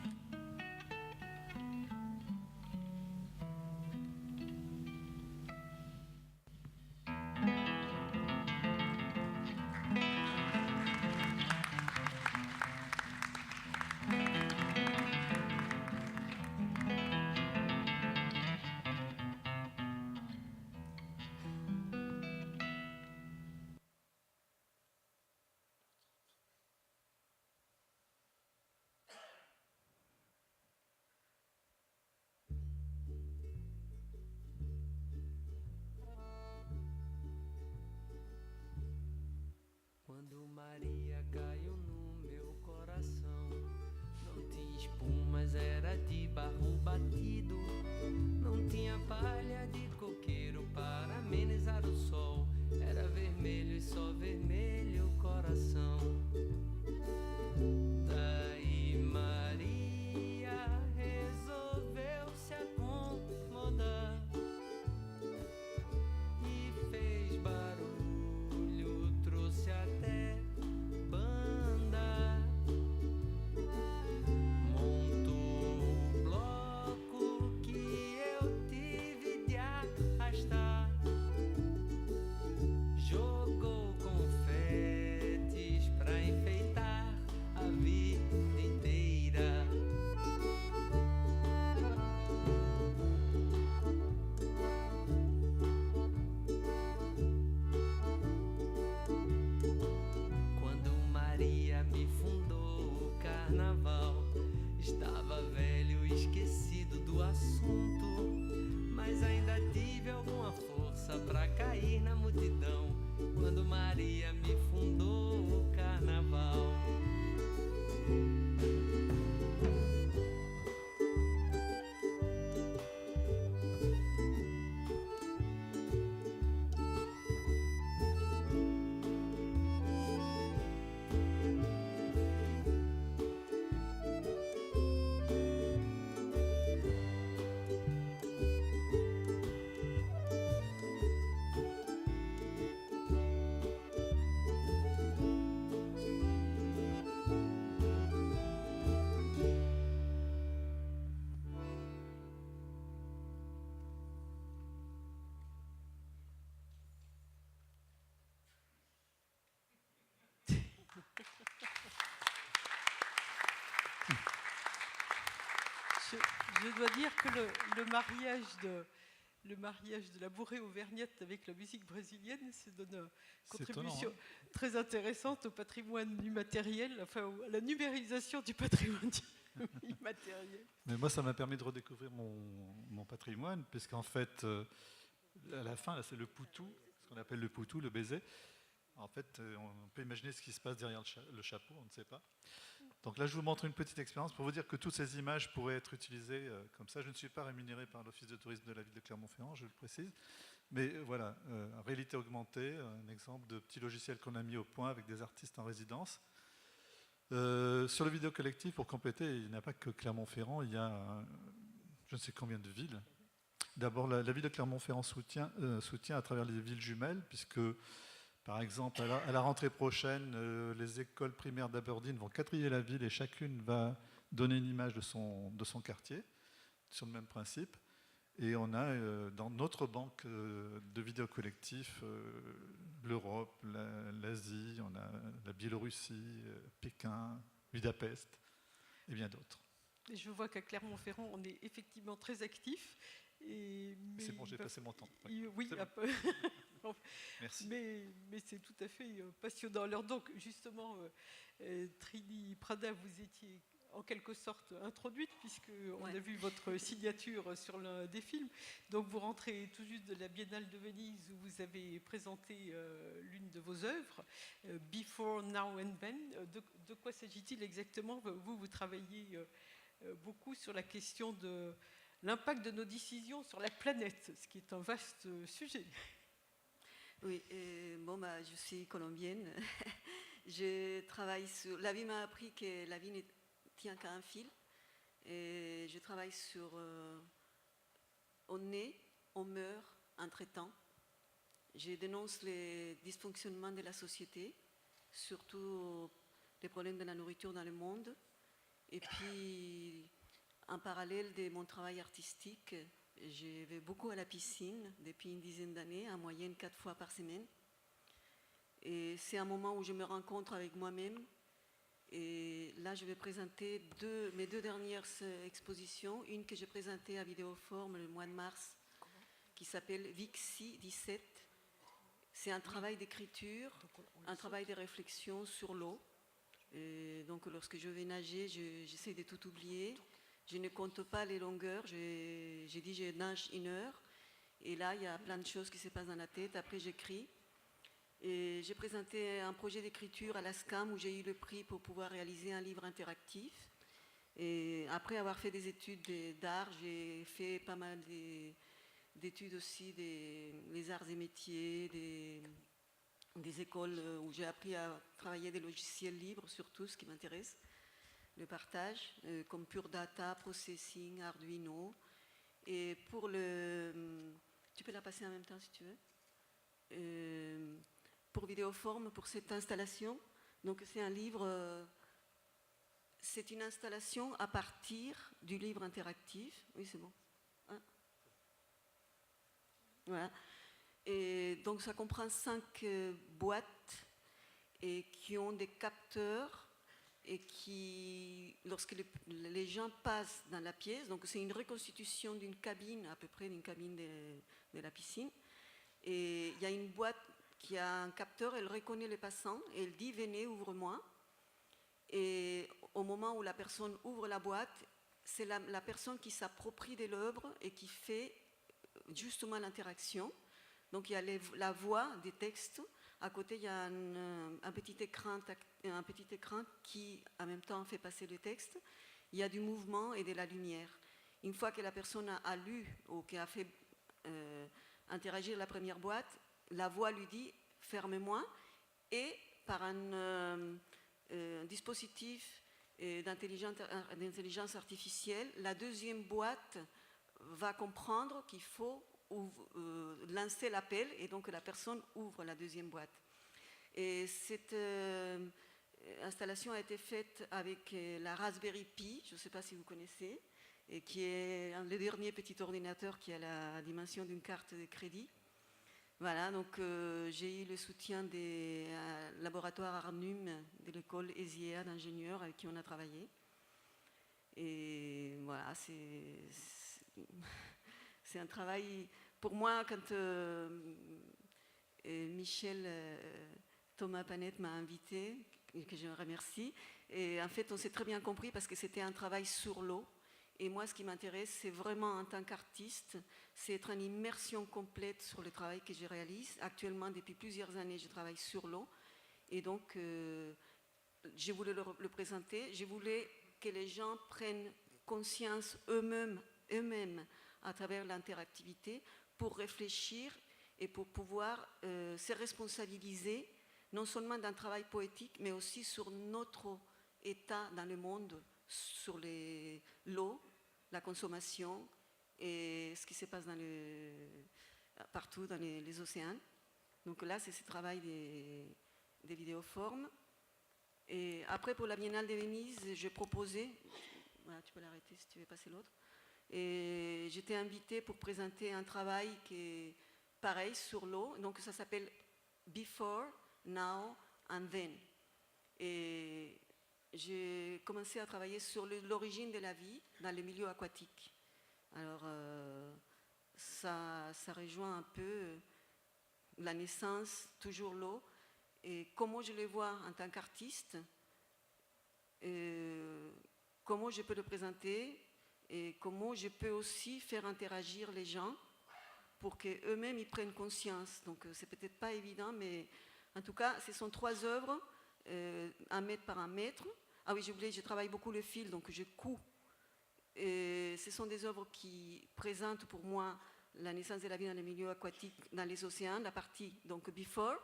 A: Je dois dire que le mariage de la bourrée auvergnate avec la musique brésilienne, ça donne une contribution
F: étonnant,
A: très intéressante au patrimoine immatériel, enfin à la numérisation du patrimoine immatériel.
F: Mais moi, ça m'a permis de redécouvrir mon patrimoine, puisqu'en fait, à la fin, là, c'est le poutou, ce qu'on appelle le poutou, le baiser. En fait, on peut imaginer ce qui se passe derrière le chapeau, on ne sait pas. Donc là, je vous montre une petite expérience pour vous dire que toutes ces images pourraient être utilisées comme ça. Je ne suis pas rémunéré par l'Office de tourisme de la ville de Clermont-Ferrand, je le précise. Mais voilà, en réalité augmentée, un exemple de petit logiciel qu'on a mis au point avec des artistes en résidence. Sur le vidéo collectif, pour compléter, il n'y a pas que Clermont-Ferrand, il y a je ne sais combien de villes. D'abord, la ville de Clermont-Ferrand soutient à travers les villes jumelles, puisque, par exemple, à la rentrée prochaine, les écoles primaires d'Aberdeen vont quadriller la ville et chacune va donner une image de son quartier, sur le même principe. Et on a dans notre banque de vidéos collectifs l'Europe, l'Asie, on a la Biélorussie, Pékin, Budapest et bien d'autres.
A: Et je vois qu'à Clermont-Ferrand, on est effectivement très actifs.
F: C'est bon, j'ai passé mon temps.
A: Oui,
F: bon.
A: un peu.
F: Merci.
A: Mais c'est tout à fait passionnant. Alors donc, justement, Trini Prada, vous étiez en quelque sorte introduite, puisqu'on a vu votre signature sur l'un des films. Donc vous rentrez tout juste de la Biennale de Venise, où vous avez présenté l'une de vos œuvres, Before, Now and Then. De quoi s'agit-il exactement? Vous travaillez beaucoup sur la question de l'impact de nos décisions sur la planète, ce qui est un vaste sujet.
O: Oui, je suis colombienne. Je travaille sur... La vie m'a appris que la vie ne tient qu'à un fil. Et je travaille sur... on naît, on meurt entre-temps. Je dénonce les dysfonctionnements de la société, surtout les problèmes de la nourriture dans le monde. Et puis, en parallèle de mon travail artistique, je vais beaucoup à la piscine depuis une dizaine d'années, en moyenne 4 fois par semaine. Et c'est un moment où je me rencontre avec moi-même. Et là, je vais présenter mes deux dernières expositions. Une que j'ai présentée à Vidéoforme le mois de mars, qui s'appelle Vixi 17. C'est un travail d'écriture, un travail de réflexion sur l'eau. Et donc, lorsque je vais nager, j'essaie de tout oublier. Je ne compte pas les longueurs. J'ai dit, je nage 1 heure. Et là, il y a plein de choses qui se passent dans la tête. Après, j'écris. Et j'ai présenté un projet d'écriture à la SCAM où j'ai eu le prix pour pouvoir réaliser un livre interactif. Et après avoir fait des études d'art, j'ai fait pas mal d'études aussi des arts et métiers, des écoles où j'ai appris à travailler des logiciels libres, surtout ce qui m'intéresse, le partage, comme Pure Data, Processing, Arduino. Et pour le... Tu peux la passer en même temps si tu veux. Pour Vidéoforme, pour cette installation. Donc c'est un livre, c'est une installation à partir du livre interactif. Oui, c'est bon. Hein? Voilà. Et donc ça comprend 5 boîtes et qui ont des capteurs et qui, lorsque les gens passent dans la pièce, donc c'est une reconstitution d'une cabine, à peu près d'une cabine de la piscine. Et il y a une boîte qui a un capteur, elle reconnaît les passants, et elle dit « Venez, ouvre-moi ». Et au moment où la personne ouvre la boîte, c'est la personne qui s'approprie de l'œuvre et qui fait justement l'interaction. Donc il y a la voix des textes, à côté il y a un petit écran qui en même temps fait passer le texte. Il y a du mouvement et de la lumière. Une fois que la personne a lu ou qui a fait interagir la première boîte, la voix lui dit « ferme-moi » et par un dispositif d'intelligence artificielle, la deuxième boîte va comprendre qu'il faut lancer l'appel et donc la personne ouvre la deuxième boîte. Et cette installation a été faite avec la Raspberry Pi, je ne sais pas si vous connaissez, et qui est le dernier petit ordinateur qui a la dimension d'une carte de crédit. Voilà, donc j'ai eu le soutien des laboratoires Arnum de l'école ESIEA d'ingénieurs avec qui on a travaillé. Et voilà, c'est un travail, pour moi, quand Michel Thomas Panette m'a invité, que je remercie, et en fait on s'est très bien compris parce que c'était un travail sur l'eau. Et moi, ce qui m'intéresse, c'est vraiment, en tant qu'artiste, c'est être en immersion complète sur le travail que je réalise. Actuellement, depuis plusieurs années, je travaille sur l'eau. Et donc, je voulais le présenter. Je voulais que les gens prennent conscience eux-mêmes à travers l'interactivité pour réfléchir et pour pouvoir se responsabiliser, non seulement d'un travail poétique, mais aussi sur notre état dans le monde, sur l'eau, la consommation et ce qui se passe partout dans les océans. Donc là, c'est ce travail des vidéoformes. Et après, pour la Biennale de Venise, je proposais, voilà, tu peux l'arrêter si tu veux passer l'autre, et j'étais invitée pour présenter un travail qui est pareil sur l'eau. Donc ça s'appelle Before, Now and Then. Et j'ai commencé à travailler sur l'origine de la vie dans les milieux aquatiques. Alors, ça rejoint un peu la naissance, toujours l'eau, et comment je le vois en tant qu'artiste, comment je peux le présenter, et comment je peux aussi faire interagir les gens pour qu'eux-mêmes ils prennent conscience. Donc, c'est peut-être pas évident, mais en tout cas, ce sont 3 œuvres, 1 mètre par 1 mètre. Ah oui, j'ai oublié, je travaille beaucoup le fil, donc je couds. Et ce sont des œuvres qui présentent pour moi la naissance de la vie dans les milieux aquatiques, dans les océans, la partie donc before,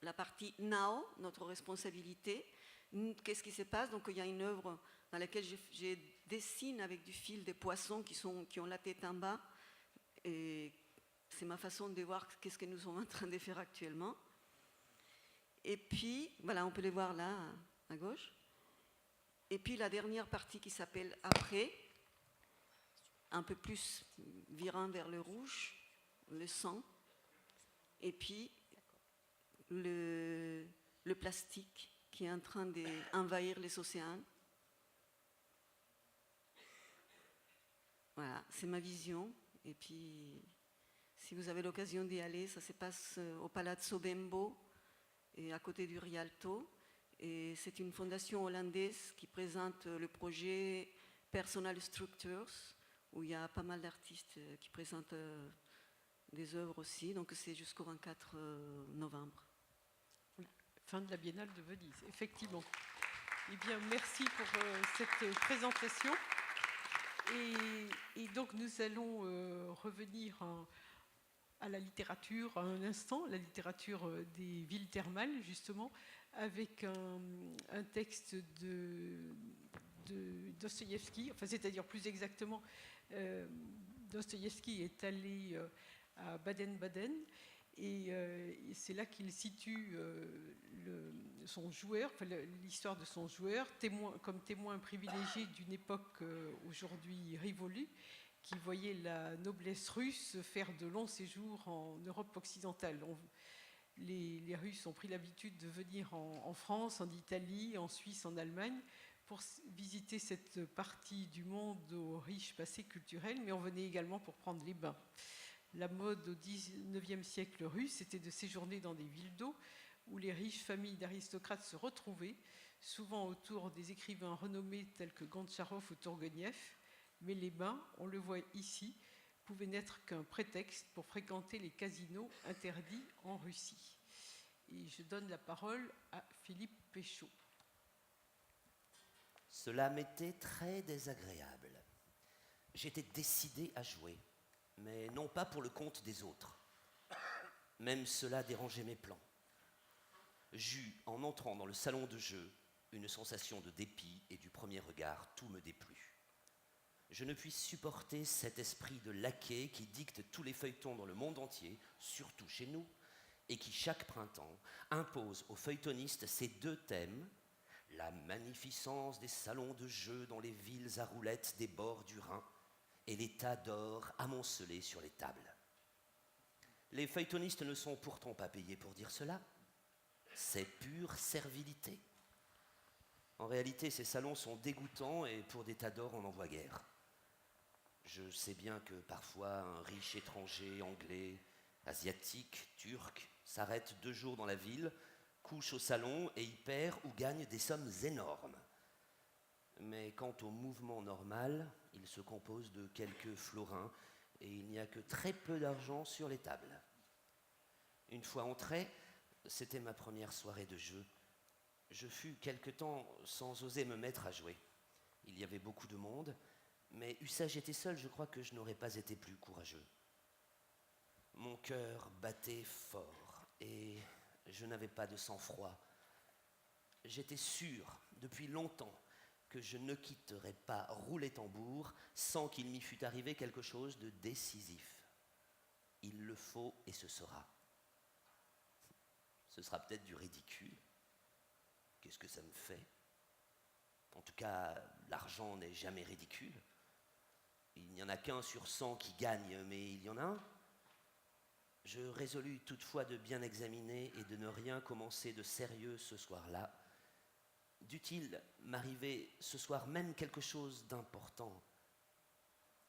O: la partie now, notre responsabilité. Qu'est-ce qui se passe? Donc il y a une œuvre dans laquelle je dessine avec du fil des poissons qui ont la tête en bas. Et c'est ma façon de voir qu'est-ce que nous sommes en train de faire actuellement. Et puis, voilà, on peut les voir là, à gauche. Et puis la dernière partie qui s'appelle Après, un peu plus virant vers le rouge, le sang. Et puis le plastique qui est en train d'envahir les océans. Voilà, c'est ma vision. Et puis, si vous avez l'occasion d'y aller, ça se passe au Palazzo Bembo, et à côté du Rialto. Et c'est une fondation hollandaise qui présente le projet Personal Structures, où il y a pas mal d'artistes qui présentent des œuvres aussi. Donc c'est jusqu'au 24 novembre.
A: Fin de la Biennale de Venise, effectivement. Eh bien, merci pour cette présentation. Et donc nous allons revenir à la littérature un instant, la littérature des villes thermales, justement, avec un texte de Dostoïevski, enfin, c'est-à-dire plus exactement, Dostoïevski est allé à Baden-Baden, et c'est là qu'il situe son joueur, enfin, l'histoire de son joueur, comme témoin privilégié d'une époque aujourd'hui révolue, qui voyait la noblesse russe faire de longs séjours en Europe occidentale. Les Russes ont pris l'habitude de venir en France, en Italie, en Suisse, en Allemagne, pour visiter cette partie du monde au riche passé culturel, mais on venait également pour prendre les bains. La mode au XIXe siècle russe était de séjourner dans des villes d'eau où les riches familles d'aristocrates se retrouvaient, souvent autour des écrivains renommés tels que Gontcharov ou Tourgueniev. Mais les bains, on le voit ici, pouvaient n'être qu'un prétexte pour fréquenter les casinos interdits en Russie. Et je donne la parole à Philippe Péchaud.
P: Cela m'était très désagréable. J'étais décidé à jouer, mais non pas pour le compte des autres. Même cela dérangeait mes plans. J'eus, en entrant dans le salon de jeu, une sensation de dépit et du premier regard, tout me déplut. Je ne puis supporter cet esprit de laquais qui dicte tous les feuilletons dans le monde entier, surtout chez nous, et qui, chaque printemps, impose aux feuilletonistes ces 2 thèmes, la magnificence des salons de jeu dans les villes à roulettes des bords du Rhin et les tas d'or amoncelés sur les tables. Les feuilletonistes ne sont pourtant pas payés pour dire cela. C'est pure servilité. En réalité, ces salons sont dégoûtants et pour des tas d'or, on n'en voit guère. Je sais bien que parfois, un riche étranger, anglais, asiatique, turc, s'arrête 2 jours dans la ville, couche au salon et y perd ou gagne des sommes énormes. Mais quant au mouvement normal, il se compose de quelques florins et il n'y a que très peu d'argent sur les tables. Une fois entré, c'était ma première soirée de jeu. Je fus quelque temps sans oser me mettre à jouer. Il y avait beaucoup de monde, mais eussé j'étais seul, je crois que je n'aurais pas été plus courageux. Mon cœur battait fort et je n'avais pas de sang-froid. J'étais sûr, depuis longtemps, que je ne quitterais pas rouler-tambour sans qu'il m'y fût arrivé quelque chose de décisif. Il le faut et ce sera. Ce sera peut-être du ridicule. Qu'est-ce que ça me fait? En tout cas, l'argent n'est jamais ridicule. Il n'y en a qu'un sur 100 qui gagne, mais il y en a un. Je résolus toutefois de bien examiner et de ne rien commencer de sérieux ce soir-là. Dût-il m'arriver ce soir même quelque chose d'important,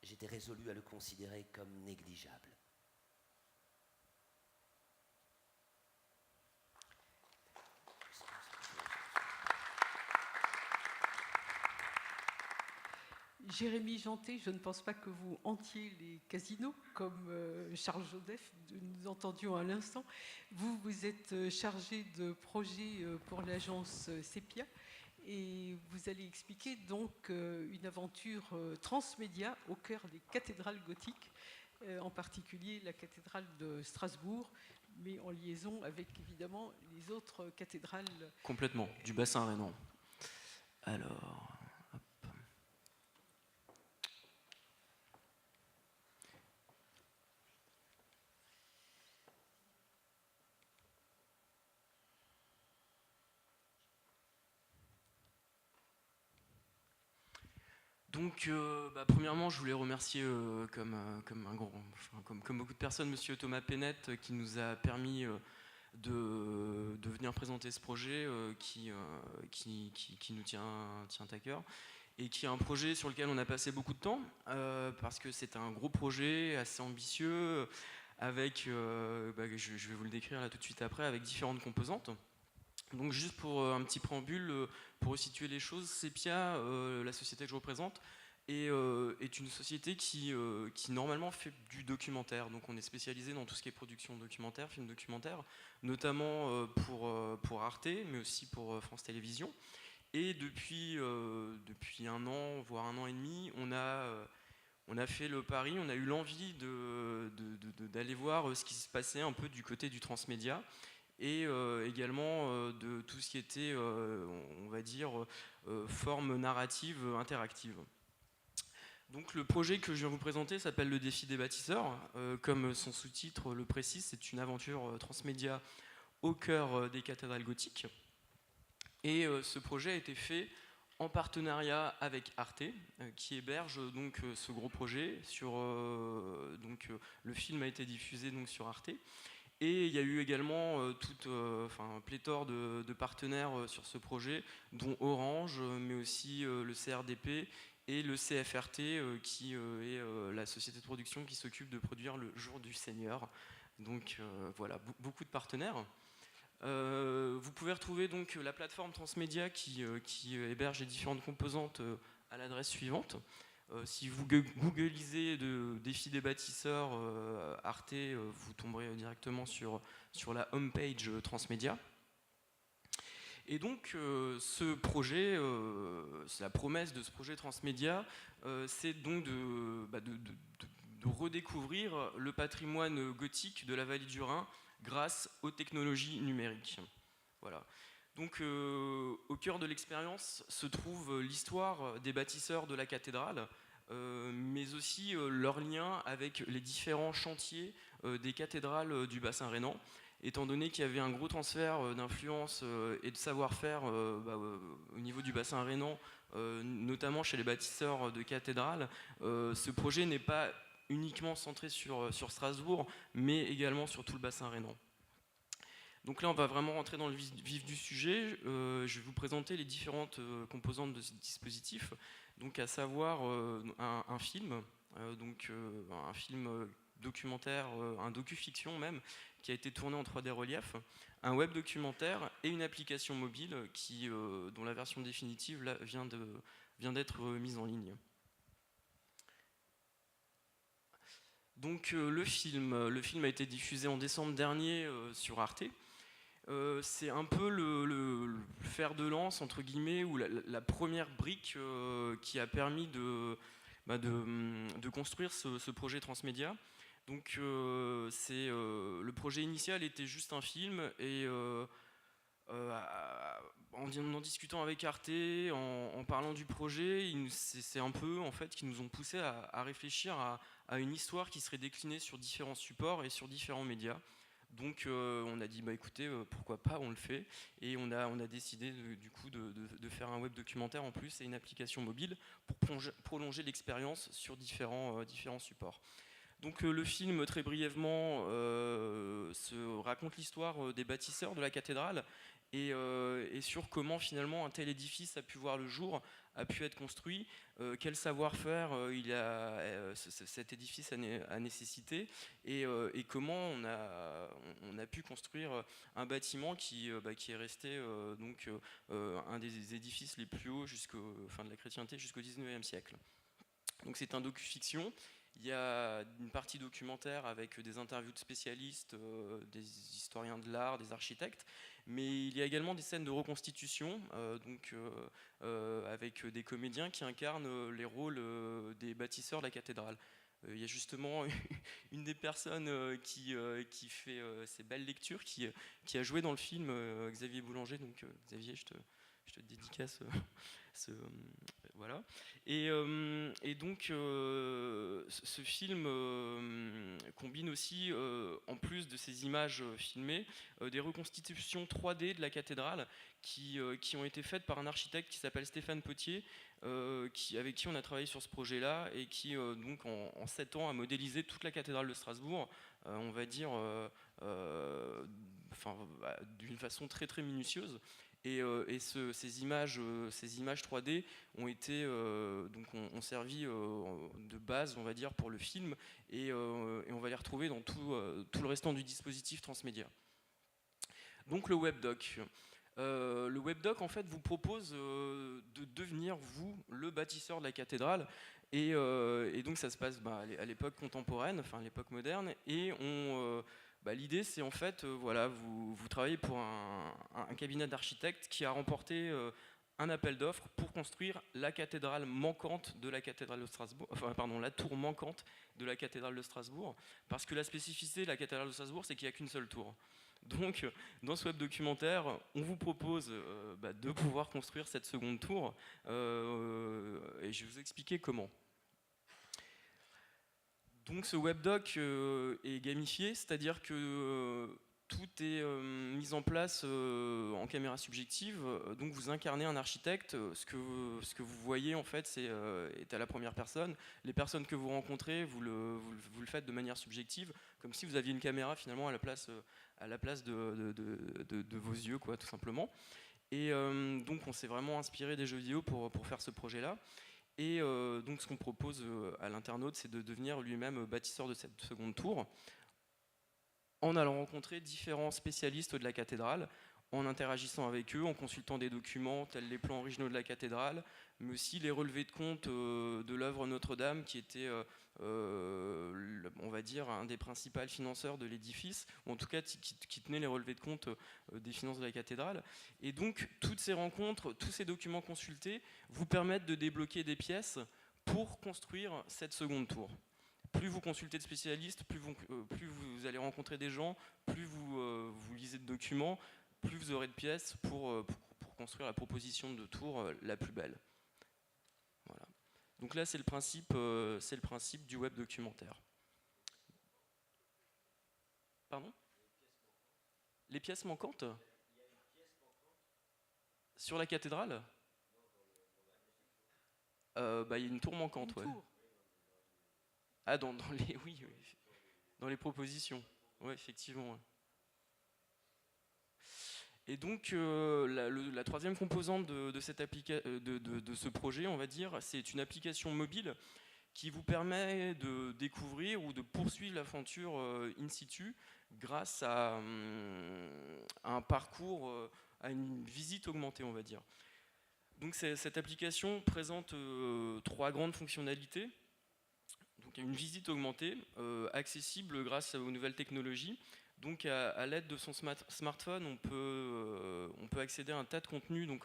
P: j'étais résolu à le considérer comme négligeable.
A: Jérémy Janté, je ne pense pas que vous hantiez les casinos, comme Charles Joseph, nous entendions à l'instant. Vous êtes chargé de projet pour l'agence Sepia, et vous allez expliquer donc une aventure transmédia au cœur des cathédrales gothiques, en particulier la cathédrale de Strasbourg, mais en liaison avec évidemment les autres cathédrales.
Q: Complètement, du bassin rhénan. Alors... Donc, premièrement, je voulais remercier, comme beaucoup de personnes, Monsieur Thomas Pennette, qui nous a permis de venir présenter ce projet qui nous tient à cœur, et qui est un projet sur lequel on a passé beaucoup de temps, parce que c'est un gros projet assez ambitieux, avec, je vais vous le décrire là tout de suite après, avec différentes composantes. Donc juste pour un petit préambule, pour resituer les choses, Sepia, la société que je représente, est une société qui normalement fait du documentaire. Donc on est spécialisé dans tout ce qui est production documentaire, film documentaire, notamment pour Arte, mais aussi pour France Télévisions. Et depuis 1 an, voire 1 an et demi, on a fait le pari, on a eu l'envie d'aller voir ce qui se passait un peu du côté du transmédia, et également de tout ce qui était, on va dire, forme narrative interactive. Donc le projet que je viens vous présenter s'appelle le défi des bâtisseurs. Comme son sous-titre le précise, c'est une aventure transmédia au cœur des cathédrales gothiques. Et ce projet a été fait en partenariat avec Arte, qui héberge donc ce gros projet. Le film a été diffusé donc sur Arte. Et il y a eu également pléthore de partenaires sur ce projet, dont Orange, mais aussi le CRDP et le CFRT, qui est la société de production qui s'occupe de produire Le Jour du Seigneur. Donc voilà, beaucoup de partenaires. Vous pouvez retrouver donc la plateforme transmédia qui héberge les différentes composantes à l'adresse suivante. Si vous googlisez défi des bâtisseurs Arte, vous tomberez directement sur la homepage transmédia. Et donc ce projet, la promesse de ce projet transmédia, c'est donc de redécouvrir le patrimoine gothique de la vallée du Rhin grâce aux technologies numériques. Voilà. Donc au cœur de l'expérience se trouve l'histoire des bâtisseurs de la cathédrale, mais aussi leur lien avec les différents chantiers des cathédrales du bassin rhénan, étant donné qu'il y avait un gros transfert d'influence et de savoir-faire au niveau du bassin rhénan, notamment chez les bâtisseurs de cathédrales. Ce projet n'est pas uniquement centré sur Strasbourg, mais également sur tout le bassin rhénan. Donc là, on va vraiment rentrer dans le vif du sujet. Je vais vous présenter les différentes composantes de ce dispositif. Donc, à savoir un film, un film documentaire, un docu-fiction même, qui a été tourné en 3D relief, un web documentaire et une application mobile dont la version définitive là, vient d'être mise en ligne. Donc le film a été diffusé en décembre dernier sur Arte. C'est un peu le fer de lance, entre guillemets, ou la première brique qui a permis de construire ce projet transmédia. Donc le projet initial était juste un film, et en discutant avec Arte, en parlant du projet, c'est un peu en fait qui nous ont poussé à réfléchir à une histoire qui serait déclinée sur différents supports et sur différents médias. Donc on a dit écoutez, pourquoi pas, on le fait, et on a décidé du coup de faire un web documentaire en plus et une application mobile pour prolonger l'expérience sur différents supports. Donc le film, très brièvement, raconte l'histoire des bâtisseurs de la cathédrale et sur comment finalement un tel édifice a pu voir le jour, a pu être construit, quel savoir-faire cet édifice a nécessité, et comment on a pu construire un bâtiment qui est resté un des édifices les plus hauts jusqu'au fin de la chrétienté, jusqu'au 19e siècle. Donc c'est un docu-fiction. Il y a une partie documentaire avec des interviews de spécialistes, des historiens de l'art, des architectes, mais il y a également des scènes de reconstitution, avec des comédiens qui incarnent les rôles des bâtisseurs de la cathédrale. Il y a justement une des personnes qui fait ces belles lectures, qui a joué dans le film, Xavier Boulanger. Donc Xavier, je te dédicace voilà. Et donc ce film combine aussi, en plus de ces images filmées, des reconstitutions 3D de la cathédrale qui ont été faites par un architecte qui s'appelle Stéphane Potier, avec qui on a travaillé sur ce projet-là, et qui donc en 7 ans a modélisé toute la cathédrale de Strasbourg, on va dire d'une façon très très minutieuse. Et ces images 3D ont été ont servi de base, on va dire, pour le film, et on va les retrouver dans tout le restant du dispositif transmédia. Donc le webdoc. Le webdoc en fait vous propose de devenir vous le bâtisseur de la cathédrale, et donc ça se passe à l'époque contemporaine, enfin à l'époque moderne, et l'idée, c'est en fait, vous travaillez pour un cabinet d'architectes qui a remporté un appel d'offres pour construire la cathédrale manquante de la cathédrale de Strasbourg, la tour manquante de la cathédrale de Strasbourg, parce que la spécificité de la cathédrale de Strasbourg, c'est qu'il n'y a qu'une seule tour. Donc, dans ce web documentaire, on vous propose de pouvoir construire cette seconde tour, et je vais vous expliquer comment. Donc ce webdoc est gamifié, c'est-à-dire que tout est mis en place en caméra subjective. Donc vous incarnez un architecte. Ce que vous voyez en fait est à la première personne. Les personnes que vous rencontrez, vous le faites de manière subjective, comme si vous aviez une caméra finalement à la place de vos yeux, quoi, tout simplement. Et donc on s'est vraiment inspiré des jeux vidéo pour faire ce projet-là. Et donc ce qu'on propose à l'internaute, c'est de devenir lui-même bâtisseur de cette seconde tour, en allant rencontrer différents spécialistes de la cathédrale, en interagissant avec eux, en consultant des documents tels les plans originaux de la cathédrale, mais aussi les relevés de compte de l'œuvre Notre-Dame, qui était, on va dire, un des principaux financeurs de l'édifice, ou en tout cas qui tenait les relevés de compte des finances de la cathédrale. Et donc, toutes ces rencontres, tous ces documents consultés vous permettent de débloquer des pièces pour construire cette seconde tour. Plus vous consultez de spécialistes, plus vous allez rencontrer des gens, plus vous lisez de documents, plus vous aurez de pièces pour construire la proposition de tour la plus belle. Voilà. Donc là, c'est le principe du web documentaire. Pardon ? Les pièces manquantes ? Sur la cathédrale ? Il y a une tour manquante, ouais. Ah, dans les propositions. Ouais, effectivement. Ouais. Et donc la troisième composante de ce projet, on va dire, c'est une application mobile qui vous permet de découvrir ou de poursuivre l'aventure in situ grâce à un parcours, à une visite augmentée, on va dire. Donc cette application présente 3 grandes fonctionnalités. Donc une visite augmentée, accessible grâce aux nouvelles technologies. Donc à l'aide de son smartphone, on peut accéder à un tas de contenus, donc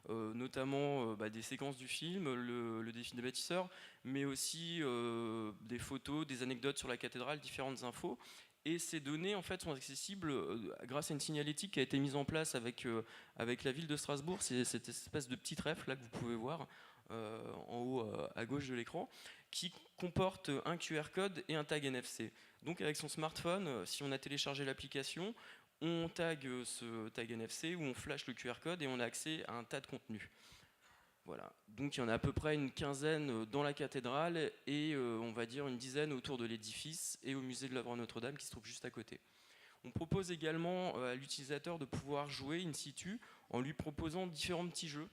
Q: notamment des séquences du film, le défi des bâtisseurs, mais aussi des photos, des anecdotes sur la cathédrale, différentes infos. Et ces données en fait sont accessibles grâce à une signalétique qui a été mise en place avec la ville de Strasbourg. C'est cette espèce de petit trèfle là que vous pouvez voir en haut à gauche de l'écran, qui comporte un QR code et un tag NFC. Donc avec son smartphone, si on a téléchargé l'application, on tag ce tag NFC ou on flash le QR code et on a accès à un tas de contenus. Voilà. Donc il y en a à peu près une quinzaine dans la cathédrale et on va dire une dizaine autour de l'édifice et au musée de l'œuvre Notre-Dame qui se trouve juste à côté. On propose également à l'utilisateur de pouvoir jouer in situ en lui proposant différents petits jeux.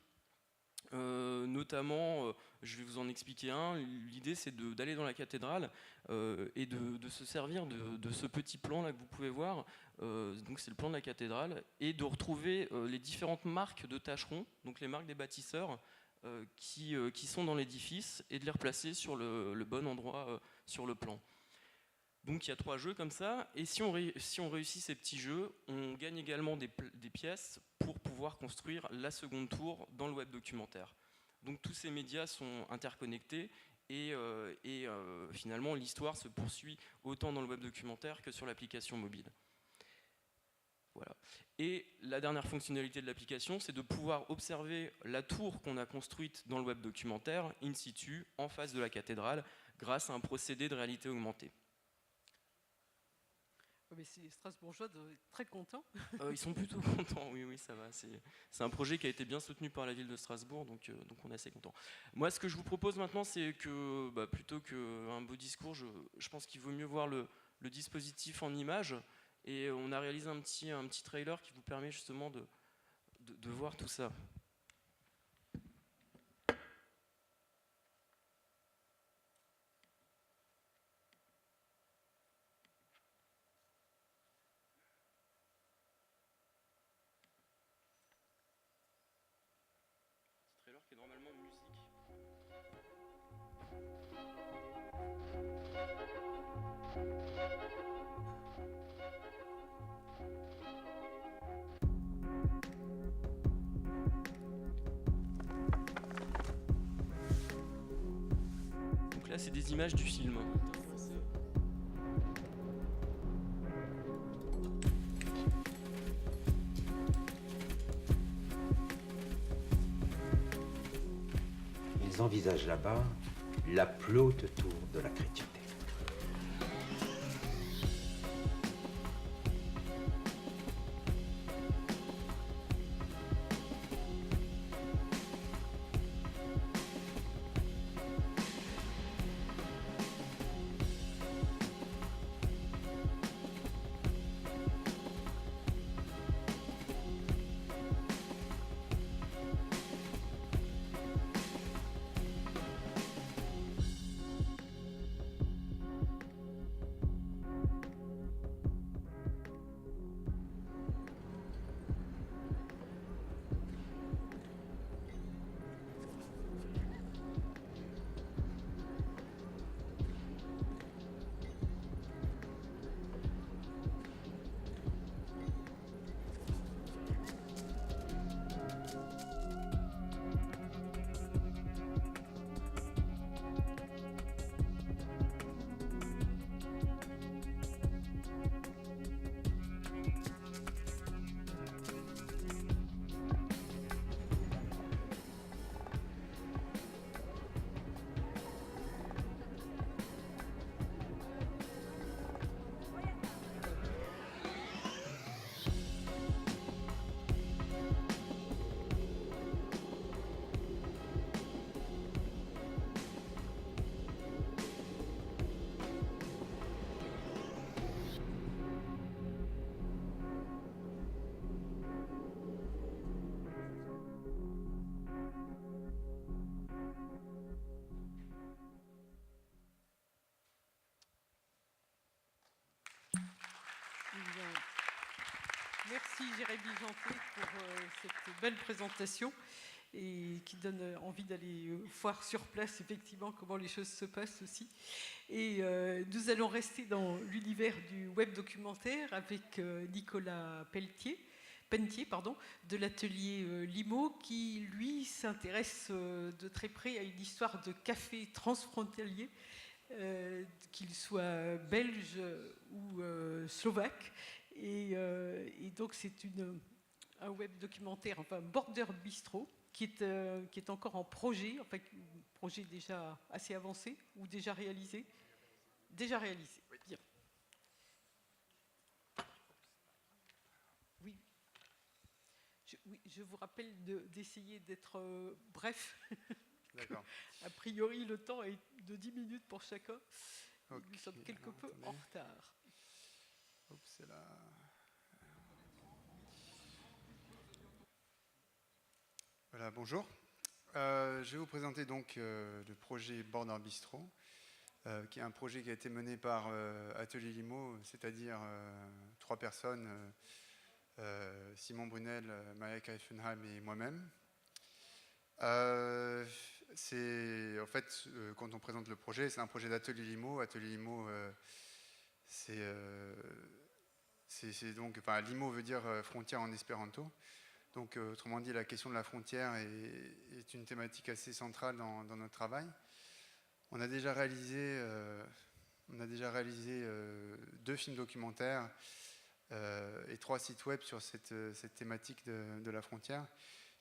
Q: Notamment, je vais vous en expliquer un. L'idée c'est d'aller dans la cathédrale et de se servir de ce petit plan là que vous pouvez voir. Donc c'est le plan de la cathédrale et de retrouver les différentes marques de tâcherons, donc les marques des bâtisseurs qui sont dans l'édifice et de les replacer sur le bon endroit sur le plan. Donc il y a 3 jeux comme ça, et si on réussit ces petits jeux, on gagne également des pièces pour pouvoir construire la seconde tour dans le web documentaire. Donc tous ces médias sont interconnectés et finalement l'histoire se poursuit autant dans le web documentaire que sur l'application mobile. Voilà. Et la dernière fonctionnalité de l'application, c'est de pouvoir observer la tour qu'on a construite dans le web documentaire in situ, en face de la cathédrale, grâce à un procédé de réalité augmentée.
A: Mais les Strasbourgeois doivent être très contents.
Q: Ils sont plutôt contents, oui, ça va. C'est un projet qui a été bien soutenu par la ville de Strasbourg, donc on est assez contents. Moi, ce que je vous propose maintenant, c'est que, plutôt qu'un beau discours, je pense qu'il vaut mieux voir le dispositif en images. Et on a réalisé un petit trailer qui vous permet justement de voir tout ça. Trailer qui est normalement musique. Donc là c'est des images du film.
R: Ils envisagent là-bas la plus haute tour de la chrétienté.
A: Bien. Merci Jérémy Janté pour cette belle présentation et qui donne envie d'aller voir sur place effectivement comment les choses se passent aussi. Et nous allons rester dans l'univers du web documentaire avec Nicolas Pentier, de l'atelier Limo, qui lui s'intéresse de très près à une histoire de café transfrontalier, qu'il soit belge ou slovaque. Et donc c'est un web documentaire, enfin Border Bistro, qui est encore en projet, enfin un projet déjà assez avancé ou déjà réalisé. Déjà réalisé, bien. Oui. Je vous rappelle d'essayer d'être bref.
S: D'accord.
A: A priori, le temps est de 10 minutes pour chacun.
S: Okay.
A: Nous sommes quelque peu en retard.
S: Oups, c'est là. Voilà, bonjour. Je vais vous présenter donc le projet Border Bistro, qui est un projet qui a été mené par Atelier Limo, c'est-à-dire 3 personnes, Simon Brunel, Maya Kaifenheim et moi-même. C'est en fait, quand on présente le projet, c'est un projet d'Atelier Limo. Atelier Limo, c'est donc, enfin, Limo veut dire frontière en espéranto. Donc, autrement dit, la question de la frontière est une thématique assez centrale dans notre travail. On a déjà réalisé 2 films documentaires et 3 sites web sur cette thématique de la frontière.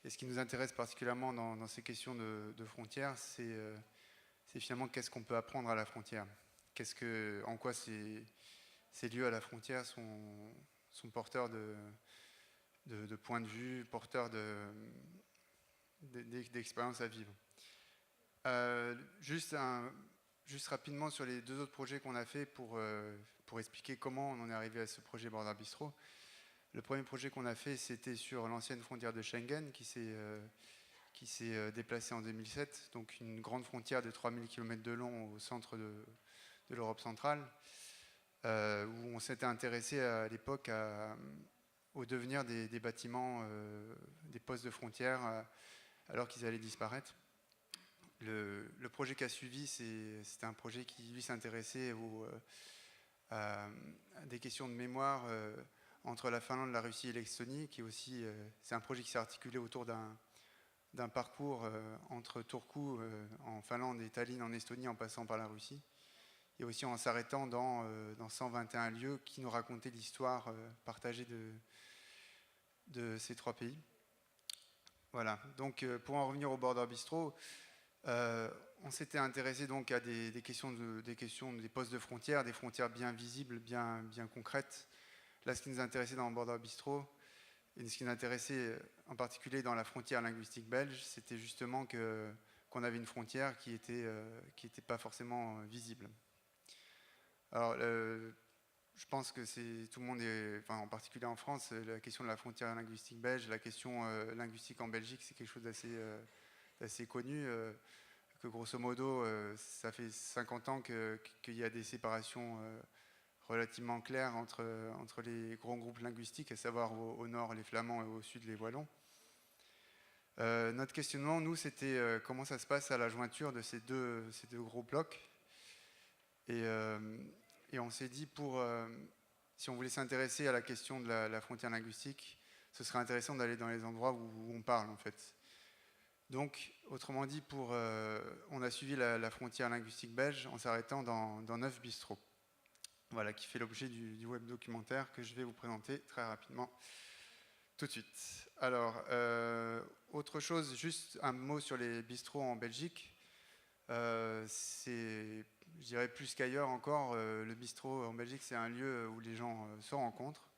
S: Et ce qui nous intéresse particulièrement dans ces questions de frontières, c'est finalement qu'est-ce qu'on peut apprendre à la frontière. En quoi ces lieux à la frontière sont porteurs de points de vue, porteurs d'expériences à vivre. Juste rapidement sur les 2 autres projets qu'on a fait pour expliquer comment on en est arrivé à ce projet Border Bistro. Le premier projet qu'on a fait, c'était sur l'ancienne frontière de Schengen qui s'est déplacée en 2007, donc une grande frontière de 3000 km de long au centre de l'Europe centrale, où on s'était intéressé à l'époque au devenir des bâtiments, des postes de frontière, alors qu'ils allaient disparaître. Le projet qui a suivi, c'était un projet qui, lui, s'intéressait à des questions de mémoire entre la Finlande, la Russie et l'Estonie, qui est aussi, c'est un projet qui s'est articulé autour d'un parcours entre Turku en Finlande et Tallinn en Estonie, en passant par la Russie, et aussi en s'arrêtant dans 121 lieux qui nous racontaient l'histoire partagée de ces 3 pays. Voilà, donc pour en revenir au Border Bistro, on s'était intéressé donc à des questions des postes de frontières, des frontières bien visibles, bien concrètes. Là, ce qui nous intéressait dans le Border Bistro, et ce qui nous intéressait en particulier dans la frontière linguistique belge, c'était justement qu'on avait une frontière qui était pas forcément visible. Alors, je pense que tout le monde en particulier en France, la question de la frontière linguistique belge, la question linguistique en Belgique, c'est quelque chose d'assez connu. Que grosso modo, ça fait 50 ans qu'il y a des séparations relativement claires entre les grands groupes linguistiques, à savoir au nord les Flamands et au sud les Wallons. Notre questionnement, nous, c'était comment ça se passe à la jointure de ces deux gros blocs. Et on s'est dit, si on voulait s'intéresser à la question de la frontière linguistique, ce serait intéressant d'aller dans les endroits où on parle, en fait. Donc, autrement dit, on a suivi la frontière linguistique belge en s'arrêtant dans 9 bistrots. Voilà, qui fait l'objet du web documentaire que je vais vous présenter très rapidement tout de suite. Alors, autre chose, juste un mot sur les bistrots en Belgique. Je dirais plus qu'ailleurs encore, le bistrot en Belgique, c'est un lieu où les gens se rencontrent.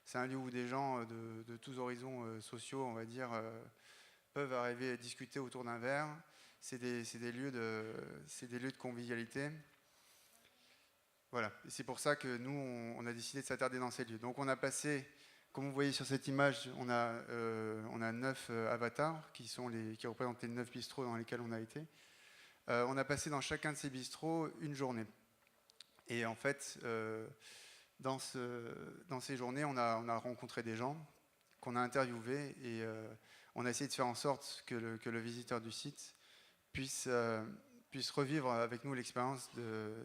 S: C'est un lieu où des gens de tous horizons sociaux, on va dire, peuvent arriver à discuter autour d'un verre. C'est des lieux de convivialité. Voilà, et c'est pour ça que nous, on a décidé de s'attarder dans ces lieux. Donc on a passé, comme vous voyez sur cette image, on a 9 avatars qui représentent les 9 bistrots dans lesquels on a été. On a passé dans chacun de ces bistrots une journée. Et en fait, dans ces journées, on a rencontré des gens qu'on a interviewés et on a essayé de faire en sorte que le visiteur du site puisse revivre avec nous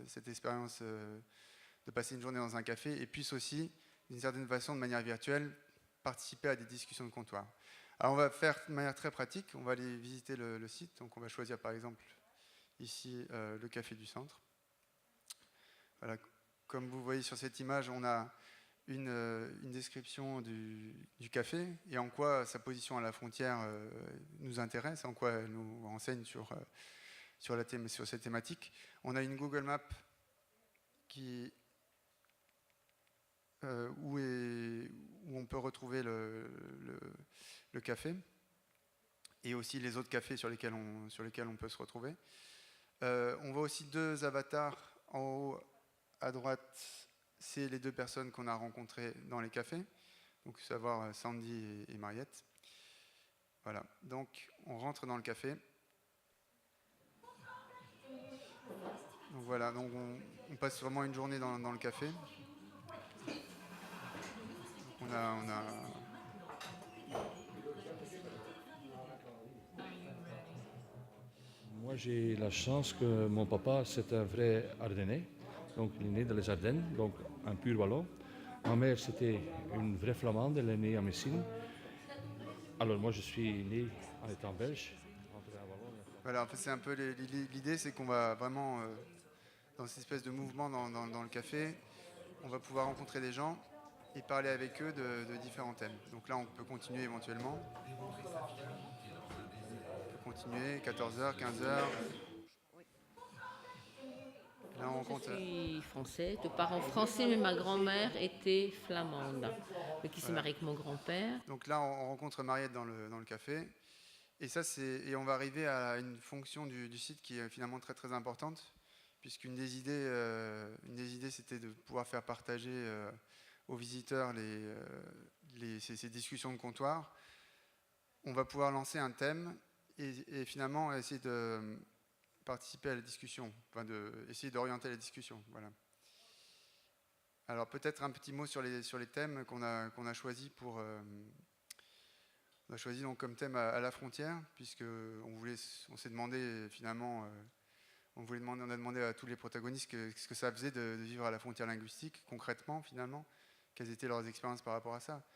S: cette expérience de passer une journée dans un café et puisse aussi, d'une certaine façon, de manière virtuelle, participer à des discussions de comptoir. Alors on va faire de manière très pratique, on va aller visiter le site, donc on va choisir par exemple ici le café du centre. Voilà. Comme vous voyez sur cette image, on a une description du café et en quoi sa position à la frontière nous intéresse, en quoi elle nous renseigne sur cette thématique. On a une Google Map où on peut retrouver le café et aussi les autres cafés sur lesquels on peut se retrouver. On voit aussi 2 avatars en haut à droite, c'est les 2 personnes qu'on a rencontrées dans les cafés, donc savoir Sandy et Mariette. Voilà, donc on rentre dans le café. Donc voilà, donc on passe vraiment une journée dans le café. Donc
T: Moi, j'ai la chance que mon papa, c'est un vrai Ardennais. Donc, il est né dans les Ardennes, donc un pur wallon. Ma mère, c'était une vraie flamande, elle est née à Messine. Alors, moi, je suis né en étant belge.
S: Voilà, en fait, c'est un peu l'idée, c'est qu'on va vraiment, dans cette espèce de mouvement dans le café, on va pouvoir rencontrer des gens et parler avec eux de différents thèmes. Donc là, on peut continuer éventuellement. On peut continuer, 14h, 15h. Là, on rencontre...
U: Je suis français, de parents français, mais ma grand-mère était flamande, qui s'est mariée avec mon grand-père.
S: Donc là, on rencontre Mariette dans le café. Et on va arriver à une fonction du site qui est finalement très très importante, puisqu'une des idées, c'était de pouvoir faire partager aux visiteurs ces discussions de comptoir. On va pouvoir lancer un thème et finalement essayer de participer à la discussion, essayer d'orienter la discussion. Voilà. Alors peut-être un petit mot sur les thèmes qu'on a choisis pour... on a choisi donc comme thème à la frontière, puisque on s'est demandé finalement, on a demandé à tous les protagonistes ce que ça faisait de vivre à la frontière linguistique, concrètement finalement, quelles étaient leurs expériences par rapport à ça.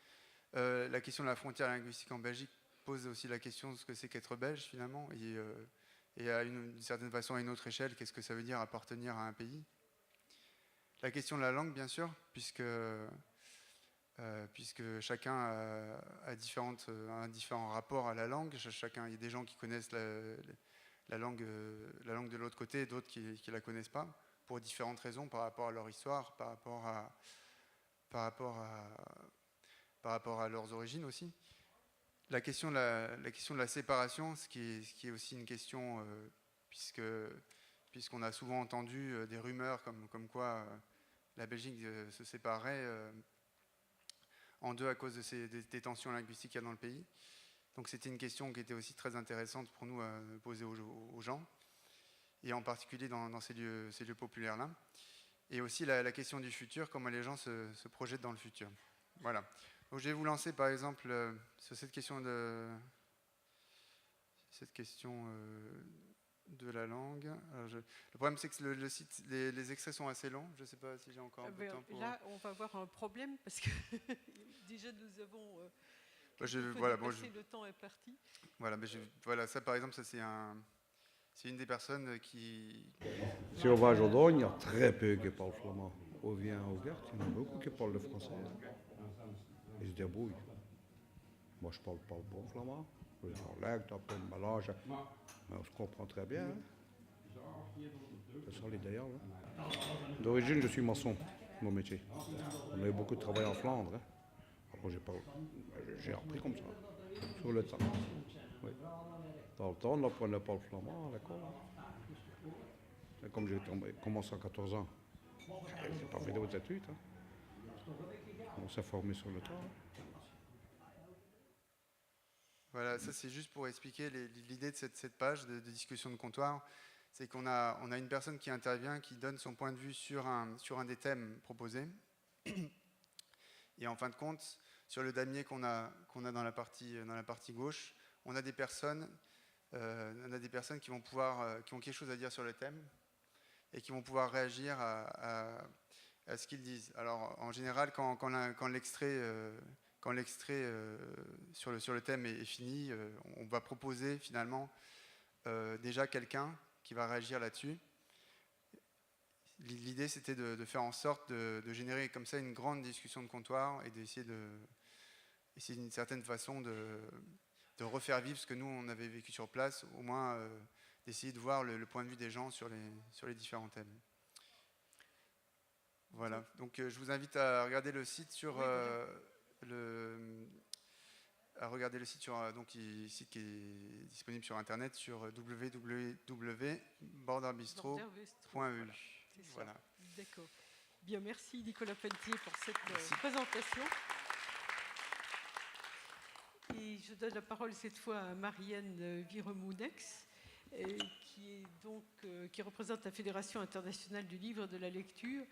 S: La question de la frontière linguistique en Belgique pose aussi la question de ce que c'est qu'être belge finalement, et d'une certaine façon à une autre échelle, qu'est-ce que ça veut dire appartenir à un pays. La question de la langue, bien sûr, puisque chacun a différents rapports à la langue. Il y a des gens qui connaissent la langue de l'autre côté, d'autres qui ne la connaissent pas, pour différentes raisons, par rapport à leur histoire, par rapport à leurs origines aussi. La question de la séparation, ce qui est aussi une question, puisqu'on a souvent entendu des rumeurs comme quoi la Belgique se séparait en deux à cause des tensions linguistiques qu'il y a dans le pays. Donc c'était une question qui était aussi très intéressante pour nous à poser aux gens, et en particulier dans ces lieux populaires-là. Et aussi la question du futur, comment les gens se projettent dans le futur. Voilà. Donc je vais vous lancer par exemple sur cette question de la langue. Alors le problème c'est que le site, les extraits sont assez longs. Je ne sais pas si j'ai encore un peu de temps pour...
A: Là, on va avoir un problème parce que déjà nous avons... le temps est parti.
S: Voilà, ça par exemple, ça c'est une des personnes qui...
T: Si on va à Jordan, il y a très peu qui parlent flamand. On vient au Gert, il y en a beaucoup qui parlent le français. Ils se débrouillent. Moi, je parle pas le bon flamand. Je parle un mélange. Mais on se comprend très bien. Hein. C'est ça l'idée. Hein. D'origine, je suis maçon, mon métier. On a eu beaucoup de travail en Flandre. Hein. Alors, j'ai appris comme ça, sur le temps. Oui. Dans le temps, on n'apprenait pas le flamand à l'école. Et comme j'ai commencé à 14 ans, je n'ai pas fait d'autres études. Hein. On s'est formé sur le temps.
S: Voilà, ça c'est juste pour expliquer l'idée de cette page de discussion de comptoir. C'est qu'on a une personne qui intervient, qui donne son point de vue sur un des thèmes proposés. Et en fin de compte, sur le damier qu'on a dans la partie gauche, on a des personnes qui vont qui ont quelque chose à dire sur le thème et qui vont pouvoir réagir à ce qu'ils disent. Alors en général, quand l'extrait sur le thème est fini, on va proposer finalement déjà quelqu'un qui va réagir là-dessus. L'idée, c'était de faire en sorte de générer comme ça une grande discussion de comptoir et d'essayer d'une certaine façon de refaire vivre ce que nous, on avait vécu sur place, au moins d'essayer de voir le point de vue des gens sur les différents thèmes. Voilà, donc je vous invite à regarder le site sur site qui est disponible sur internet sur www.borderbistro.eu. Voilà.
A: D'accord. Bien, merci Nicolas Pelletier pour cette présentation. Et je donne la parole cette fois à Marianne Viremounex, qui représente la Fédération internationale du livre et de la lecture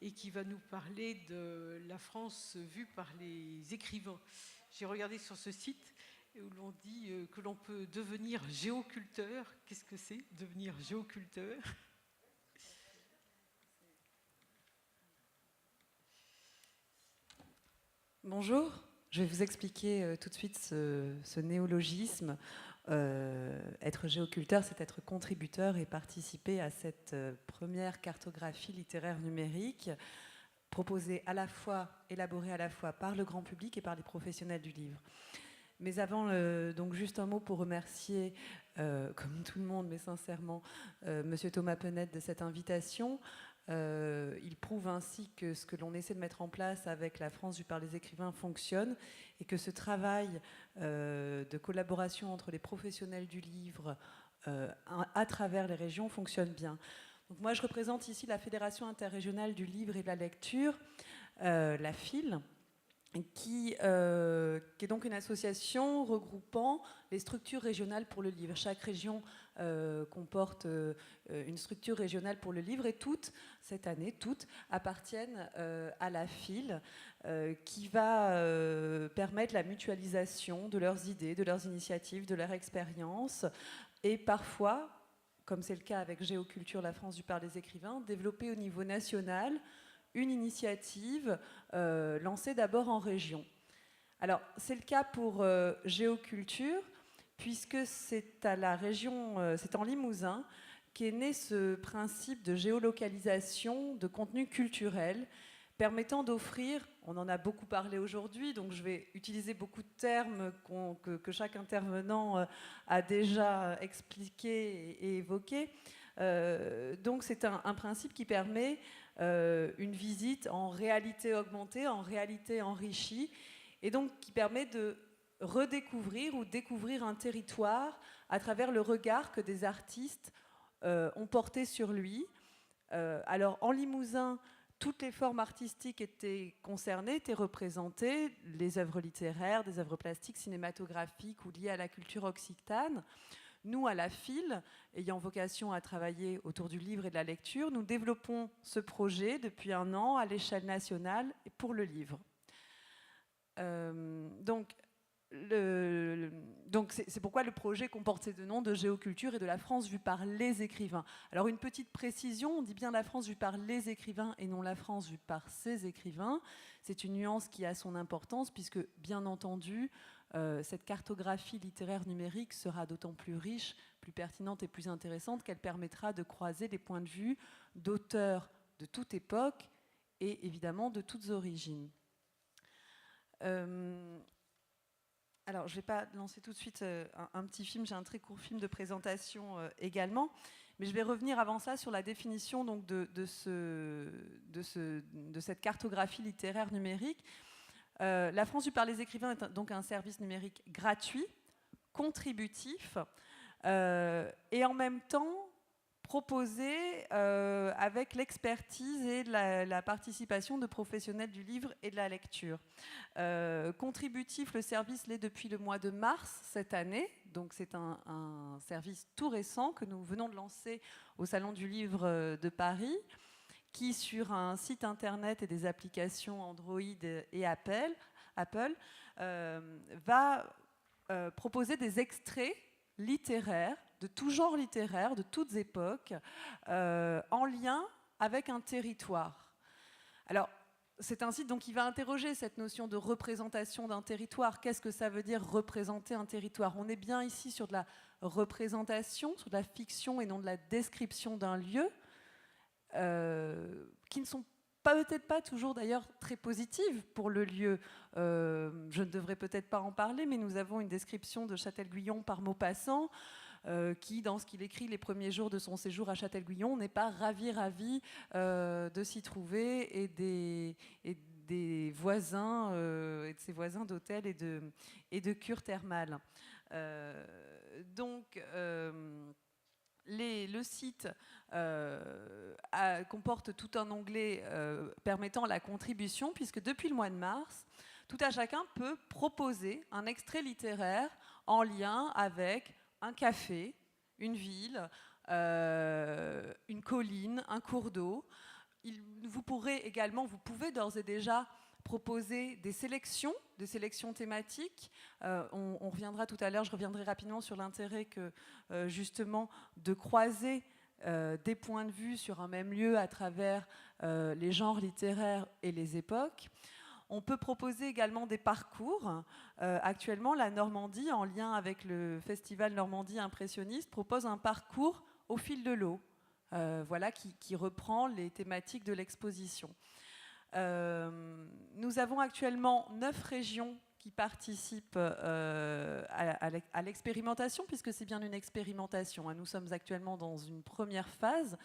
A: et qui va nous parler de la France vue par les écrivains. J'ai regardé sur ce site où l'on dit que l'on peut devenir géoculteur. Qu'est-ce que c'est, devenir géoculteur ?
B: Bonjour, je vais vous expliquer tout de suite ce néologisme. Être géoculteur, c'est être contributeur et participer à cette première cartographie littéraire numérique élaborée à la fois par le grand public et par les professionnels du livre. Mais avant, donc juste un mot pour remercier, comme tout le monde, mais sincèrement, Monsieur Thomas Penette de cette invitation. Il prouve ainsi que ce que l'on essaie de mettre en place avec la France vue par les écrivains fonctionne et que ce travail de collaboration entre les professionnels du livre à travers les régions fonctionne bien. Donc moi, je représente ici la Fédération interrégionale du livre et de la lecture, la FIL, qui est donc une association regroupant les structures régionales pour le livre. Chaque région comporte une structure régionale pour le livre et toutes appartiennent à la FIL qui va permettre la mutualisation de leurs idées, de leurs initiatives, de leur expérience et parfois, comme c'est le cas avec Géoculture, la France vue par les écrivains, développer au niveau national une initiative lancée d'abord en région. Alors, c'est le cas pour Géoculture, puisque c'est à la région, c'est en Limousin, qu'est né ce principe de géolocalisation de contenu culturel, permettant d'offrir, on en a beaucoup parlé aujourd'hui, donc je vais utiliser beaucoup de termes que chaque intervenant a déjà expliqué et évoqué. Donc c'est un principe qui permet une visite en réalité augmentée, en réalité enrichie, et donc qui permet de redécouvrir ou découvrir un territoire à travers le regard que des artistes ont porté sur lui. Alors en Limousin, toutes les formes artistiques étaient concernées, étaient représentées, les œuvres littéraires, des œuvres plastiques, cinématographiques ou liées à la culture occitane. Nous, à la FIL, ayant vocation à travailler autour du livre et de la lecture, nous développons ce projet depuis 1 an à l'échelle nationale et pour le livre. Donc c'est pourquoi le projet comporte ces 2 noms de Géoculture et de la France vue par les écrivains. Alors une petite précision, on dit bien la France vue par les écrivains et non la France vue par ses écrivains. C'est une nuance qui a son importance puisque, bien entendu, cette cartographie littéraire numérique sera d'autant plus riche, plus pertinente et plus intéressante qu'elle permettra de croiser les points de vue d'auteurs de toute époque et évidemment de toutes origines. Alors, je ne vais pas lancer tout de suite un petit film, j'ai un très court film de présentation également, mais je vais revenir avant ça sur la définition donc, de cette cartographie littéraire numérique. La France vue par les écrivains est donc un service numérique gratuit, contributif, et en même temps proposé avec l'expertise et la participation de professionnels du livre et de la lecture. Contributif, le service l'est depuis le mois de mars cette année, donc c'est un service tout récent que nous venons de lancer au Salon du Livre de Paris,
E: qui, sur un site internet et des applications Android et Apple, va proposer des extraits littéraires, de tout genre littéraire, de toutes époques, en lien avec un territoire. Alors, c'est un site donc, qui va interroger cette notion de représentation d'un territoire. Qu'est-ce que ça veut dire représenter un territoire? On est bien ici sur de la représentation, sur de la fiction et non de la description d'un lieu, qui ne sont peut-être pas toujours d'ailleurs très positives pour le lieu. Je ne devrais peut-être pas en parler, mais nous avons une description de Châtel-Guyon par Maupassant, qui, dans ce qu'il écrit les premiers jours de son séjour à Châtel-Guyon, n'est pas ravi de s'y trouver et des voisins, et de ses voisins d'hôtel et de cure thermale. Donc, le site comporte tout un onglet permettant la contribution, puisque depuis le mois de mars, tout à chacun peut proposer un extrait littéraire en lien avec un café, une ville, une colline, un cours d'eau. Vous pouvez d'ores et déjà proposer des sélections thématiques. On reviendra tout à l'heure, je reviendrai rapidement sur l'intérêt que justement de croiser des points de vue sur un même lieu à travers les genres littéraires et les époques. On peut proposer également des parcours. Actuellement, la Normandie, en lien avec le festival Normandie Impressionniste, propose un parcours au fil de l'eau, qui reprend les thématiques de l'exposition. Nous avons actuellement 9 régions qui participent à l'expérimentation, puisque c'est bien une expérimentation. Nous sommes actuellement dans une première phase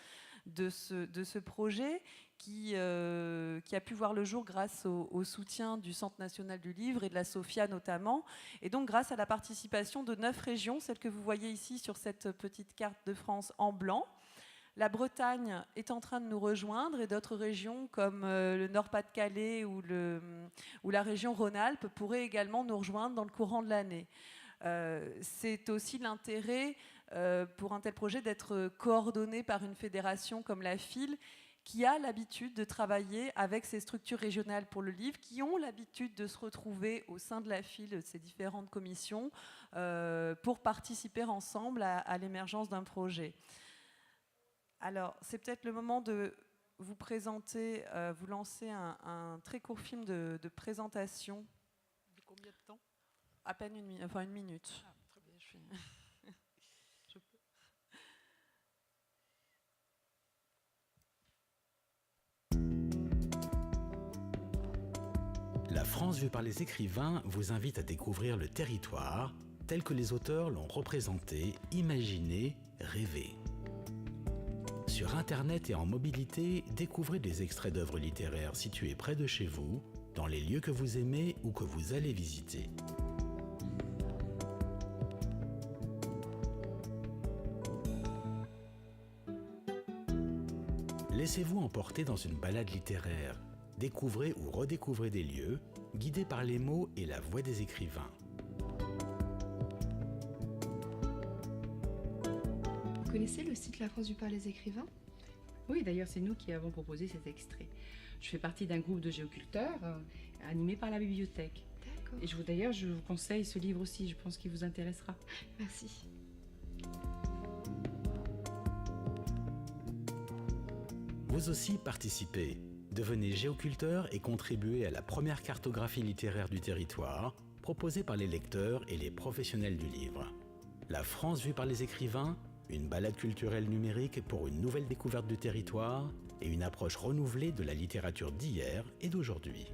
E: de ce projet qui a pu voir le jour grâce au soutien du Centre national du livre et de la SOFIA notamment, et donc grâce à la participation de 9 régions, celles que vous voyez ici sur cette petite carte de France en blanc. La Bretagne est en train de nous rejoindre et d'autres régions comme le Nord-Pas-de-Calais ou la région Rhône-Alpes pourraient également nous rejoindre dans le courant de l'année. C'est aussi l'intérêt pour un tel projet d'être coordonné par une fédération comme la FIL, qui a l'habitude de travailler avec ces structures régionales pour le livre, qui ont l'habitude de se retrouver au sein de la FIL, ces différentes commissions, pour participer ensemble à l'émergence d'un projet. Alors, c'est peut-être le moment de vous présenter, vous lancer un très court film de présentation.
A: De combien de temps?
E: À peine une minute.
A: Ah, très bien, je peux.
V: La France vue par les écrivains vous invite à découvrir le territoire tel que les auteurs l'ont représenté, imaginé, rêvé. Sur Internet et en mobilité, découvrez des extraits d'œuvres littéraires situées près de chez vous, dans les lieux que vous aimez ou que vous allez visiter. Laissez-vous emporter dans une balade littéraire. Découvrez ou redécouvrez des lieux, guidés par les mots et la voix des écrivains.
W: Vous connaissez le site La France vue par les écrivains?
X: Oui, d'ailleurs, c'est nous qui avons proposé cet extrait. Je fais partie d'un groupe de géoculteurs animé par la bibliothèque.
W: D'accord.
X: Et d'ailleurs, je vous conseille ce livre aussi, je pense qu'il vous intéressera.
W: Merci.
V: Vous aussi participez. Devenez géoculteur et contribuez à la première cartographie littéraire du territoire, proposée par les lecteurs et les professionnels du livre. La France vue par les écrivains, une balade culturelle numérique pour une nouvelle découverte du territoire et une approche renouvelée de la littérature d'hier et d'aujourd'hui.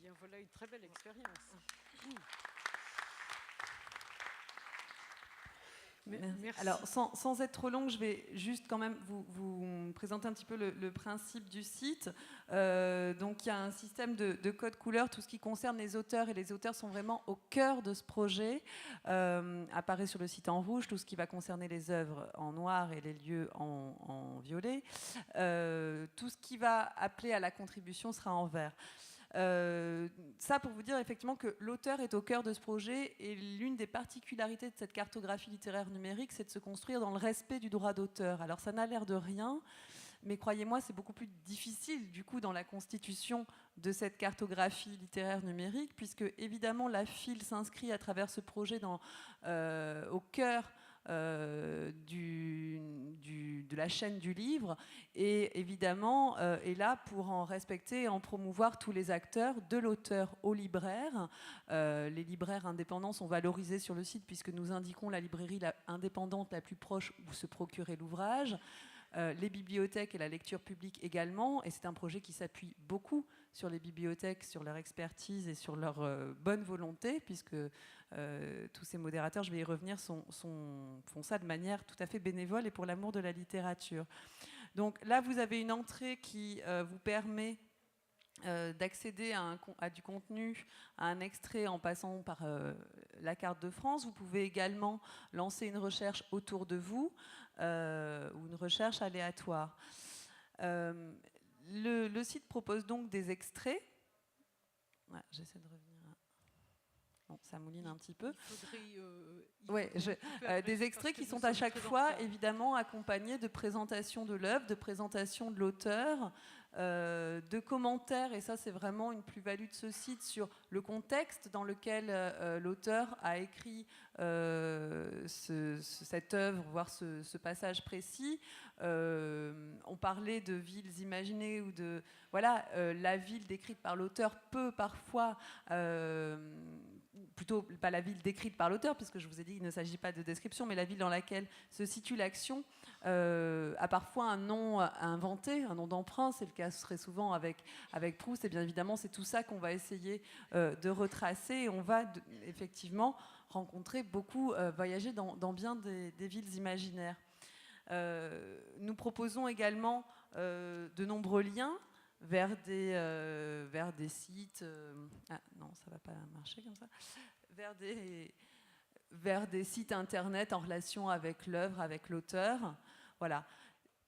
A: Bien, voilà une très belle expérience.
E: Merci. Alors, sans être trop longue, je vais juste quand même vous présenter un petit peu le principe du site. Donc, il y a un système de code couleur, tout ce qui concerne les auteurs, et les auteurs sont vraiment au cœur de ce projet. Apparaît sur le site en rouge, tout ce qui va concerner les œuvres en noir et les lieux en violet. Tout ce qui va appeler à la contribution sera en vert. Ça pour vous dire effectivement que l'auteur est au cœur de ce projet, et l'une des particularités de cette cartographie littéraire numérique, c'est de se construire dans le respect du droit d'auteur. Alors ça n'a l'air de rien, mais croyez-moi, c'est beaucoup plus difficile du coup dans la constitution de cette cartographie littéraire numérique, puisque évidemment la FIL s'inscrit à travers ce projet au cœur de la chaîne du livre, et évidemment est là pour en respecter et en promouvoir tous les acteurs, de l'auteur aux libraires. Les libraires indépendants sont valorisés sur le site puisque nous indiquons la librairie indépendante la plus proche où se procurer l'ouvrage. Les bibliothèques et la lecture publique également, et c'est un projet qui s'appuie beaucoup sur les bibliothèques, sur leur expertise et sur leur bonne volonté, puisque tous ces modérateurs, je vais y revenir, font ça de manière tout à fait bénévole et pour l'amour de la littérature. Donc là, vous avez une entrée qui vous permet d'accéder à du contenu, à un extrait en passant par la carte de France. Vous pouvez également lancer une recherche autour de vous ou une recherche aléatoire. Le site propose donc des extraits. Ouais, j'essaie de revenir. Bon, ça mouline un petit peu. Des extraits qui sont à chaque fois évidemment accompagnés de présentations de l'œuvre, de présentations de l'auteur, de commentaires, et ça c'est vraiment une plus-value de ce site sur le contexte dans lequel l'auteur a écrit cette œuvre, voire ce passage précis. On parlait de villes imaginées ou de... Voilà, la ville décrite par l'auteur peut parfois... plutôt pas la ville décrite par l'auteur, puisque je vous ai dit qu'il ne s'agit pas de description, mais la ville dans laquelle se situe l'action a parfois un nom inventé, un nom d'emprunt. C'est le cas très souvent avec Proust, et bien évidemment c'est tout ça qu'on va essayer de retracer, et on va effectivement rencontrer beaucoup, voyager dans bien des villes imaginaires. Nous proposons également de nombreux liens vers des sites... ah non, ça ne va pas marcher comme ça. Vers des sites internet en relation avec l'œuvre, avec l'auteur. Voilà.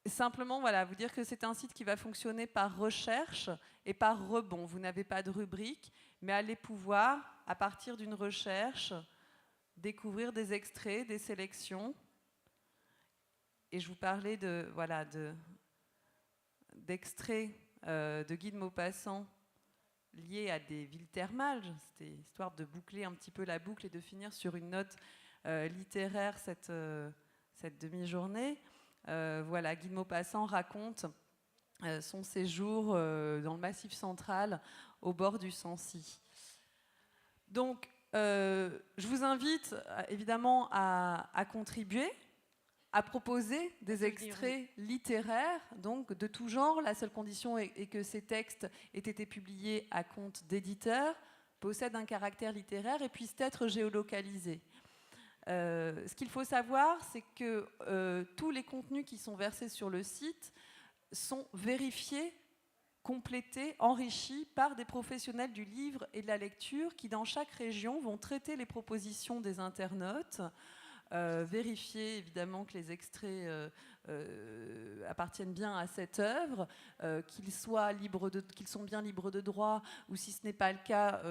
E: Simplement, voilà, vous dire que c'est un site qui va fonctionner par recherche et par rebond. Vous n'avez pas de rubrique, mais allez pouvoir, à partir d'une recherche, découvrir des extraits, des sélections. Et je vous parlais d'extraits de Guy de Maupassant liés à des villes thermales. C'était histoire de boucler un petit peu la boucle et de finir sur une note littéraire cette demi-journée. Voilà, Guy de Maupassant raconte son séjour dans le Massif central au bord du Sancy. Donc, je vous invite évidemment à contribuer, à proposer des extraits littéraires, donc de tout genre. La seule condition est que ces textes aient été publiés à compte d'éditeur, possèdent un caractère littéraire et puissent être géolocalisés. Ce qu'il faut savoir, c'est que tous les contenus qui sont versés sur le site sont vérifiés, complétés, enrichis par des professionnels du livre et de la lecture qui, dans chaque région, vont traiter les propositions des internautes, vérifier évidemment que les extraits appartiennent bien à cette œuvre, qu'ils sont bien libres de droit, ou si ce n'est pas le cas,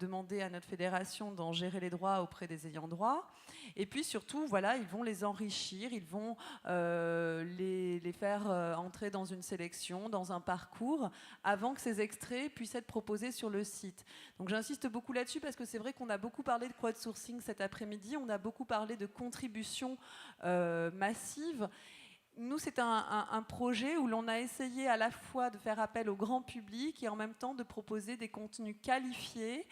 E: demander à notre fédération d'en gérer les droits auprès des ayants droit. Et puis surtout, voilà, ils vont les enrichir, ils vont les faire entrer dans une sélection, dans un parcours, avant que ces extraits puissent être proposés sur le site. Donc j'insiste beaucoup là-dessus parce que c'est vrai qu'on a beaucoup parlé de crowdsourcing cet après-midi, on a beaucoup parlé de contribution massive. Nous, c'est un projet où l'on a essayé à la fois de faire appel au grand public et en même temps de proposer des contenus qualifiés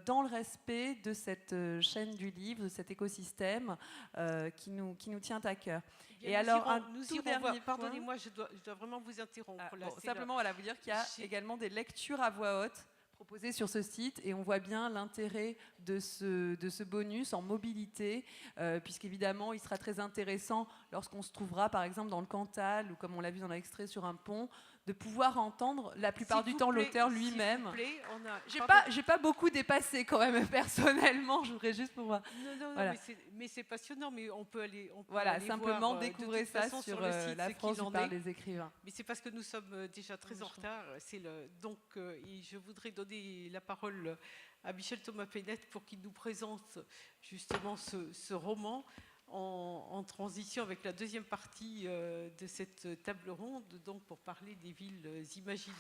E: dans le respect de cette chaîne du livre, de cet écosystème qui nous tient à cœur.
A: Et alors, pardonnez-moi, je dois vraiment vous interrompre.
E: Simplement, voilà, vous dire qu'il y a également des lectures à voix haute proposé sur ce site, et on voit bien l'intérêt de ce bonus en mobilité, puisqu'évidemment il sera très intéressant lorsqu'on se trouvera par exemple dans le Cantal ou comme on l'a vu dans l'extrait sur un pont, de pouvoir entendre la plupart
A: S'il
E: du
A: vous
E: temps
A: plaît,
E: l'auteur
A: s'il vous
E: lui-même.
A: plaît, on a
E: J'ai pas beaucoup dépassé quand même personnellement, je voudrais juste pouvoir...
A: Non,
E: Voilà.
A: mais c'est passionnant, mais on peut aller
E: Voilà,
A: aller
E: simplement
A: voir,
E: découvrez
A: de toute
E: ça
A: façon,
E: sur
A: le site
E: la
A: ce
E: France
A: qu'il en
E: par
A: est.
E: les écrivains.
A: Mais c'est parce que nous sommes déjà très en retard. Donc, et je voudrais donner la parole à Michel Thomas-Pennette pour qu'il nous présente justement ce roman en transition avec la deuxième partie de cette table ronde, donc pour parler des villes imaginées.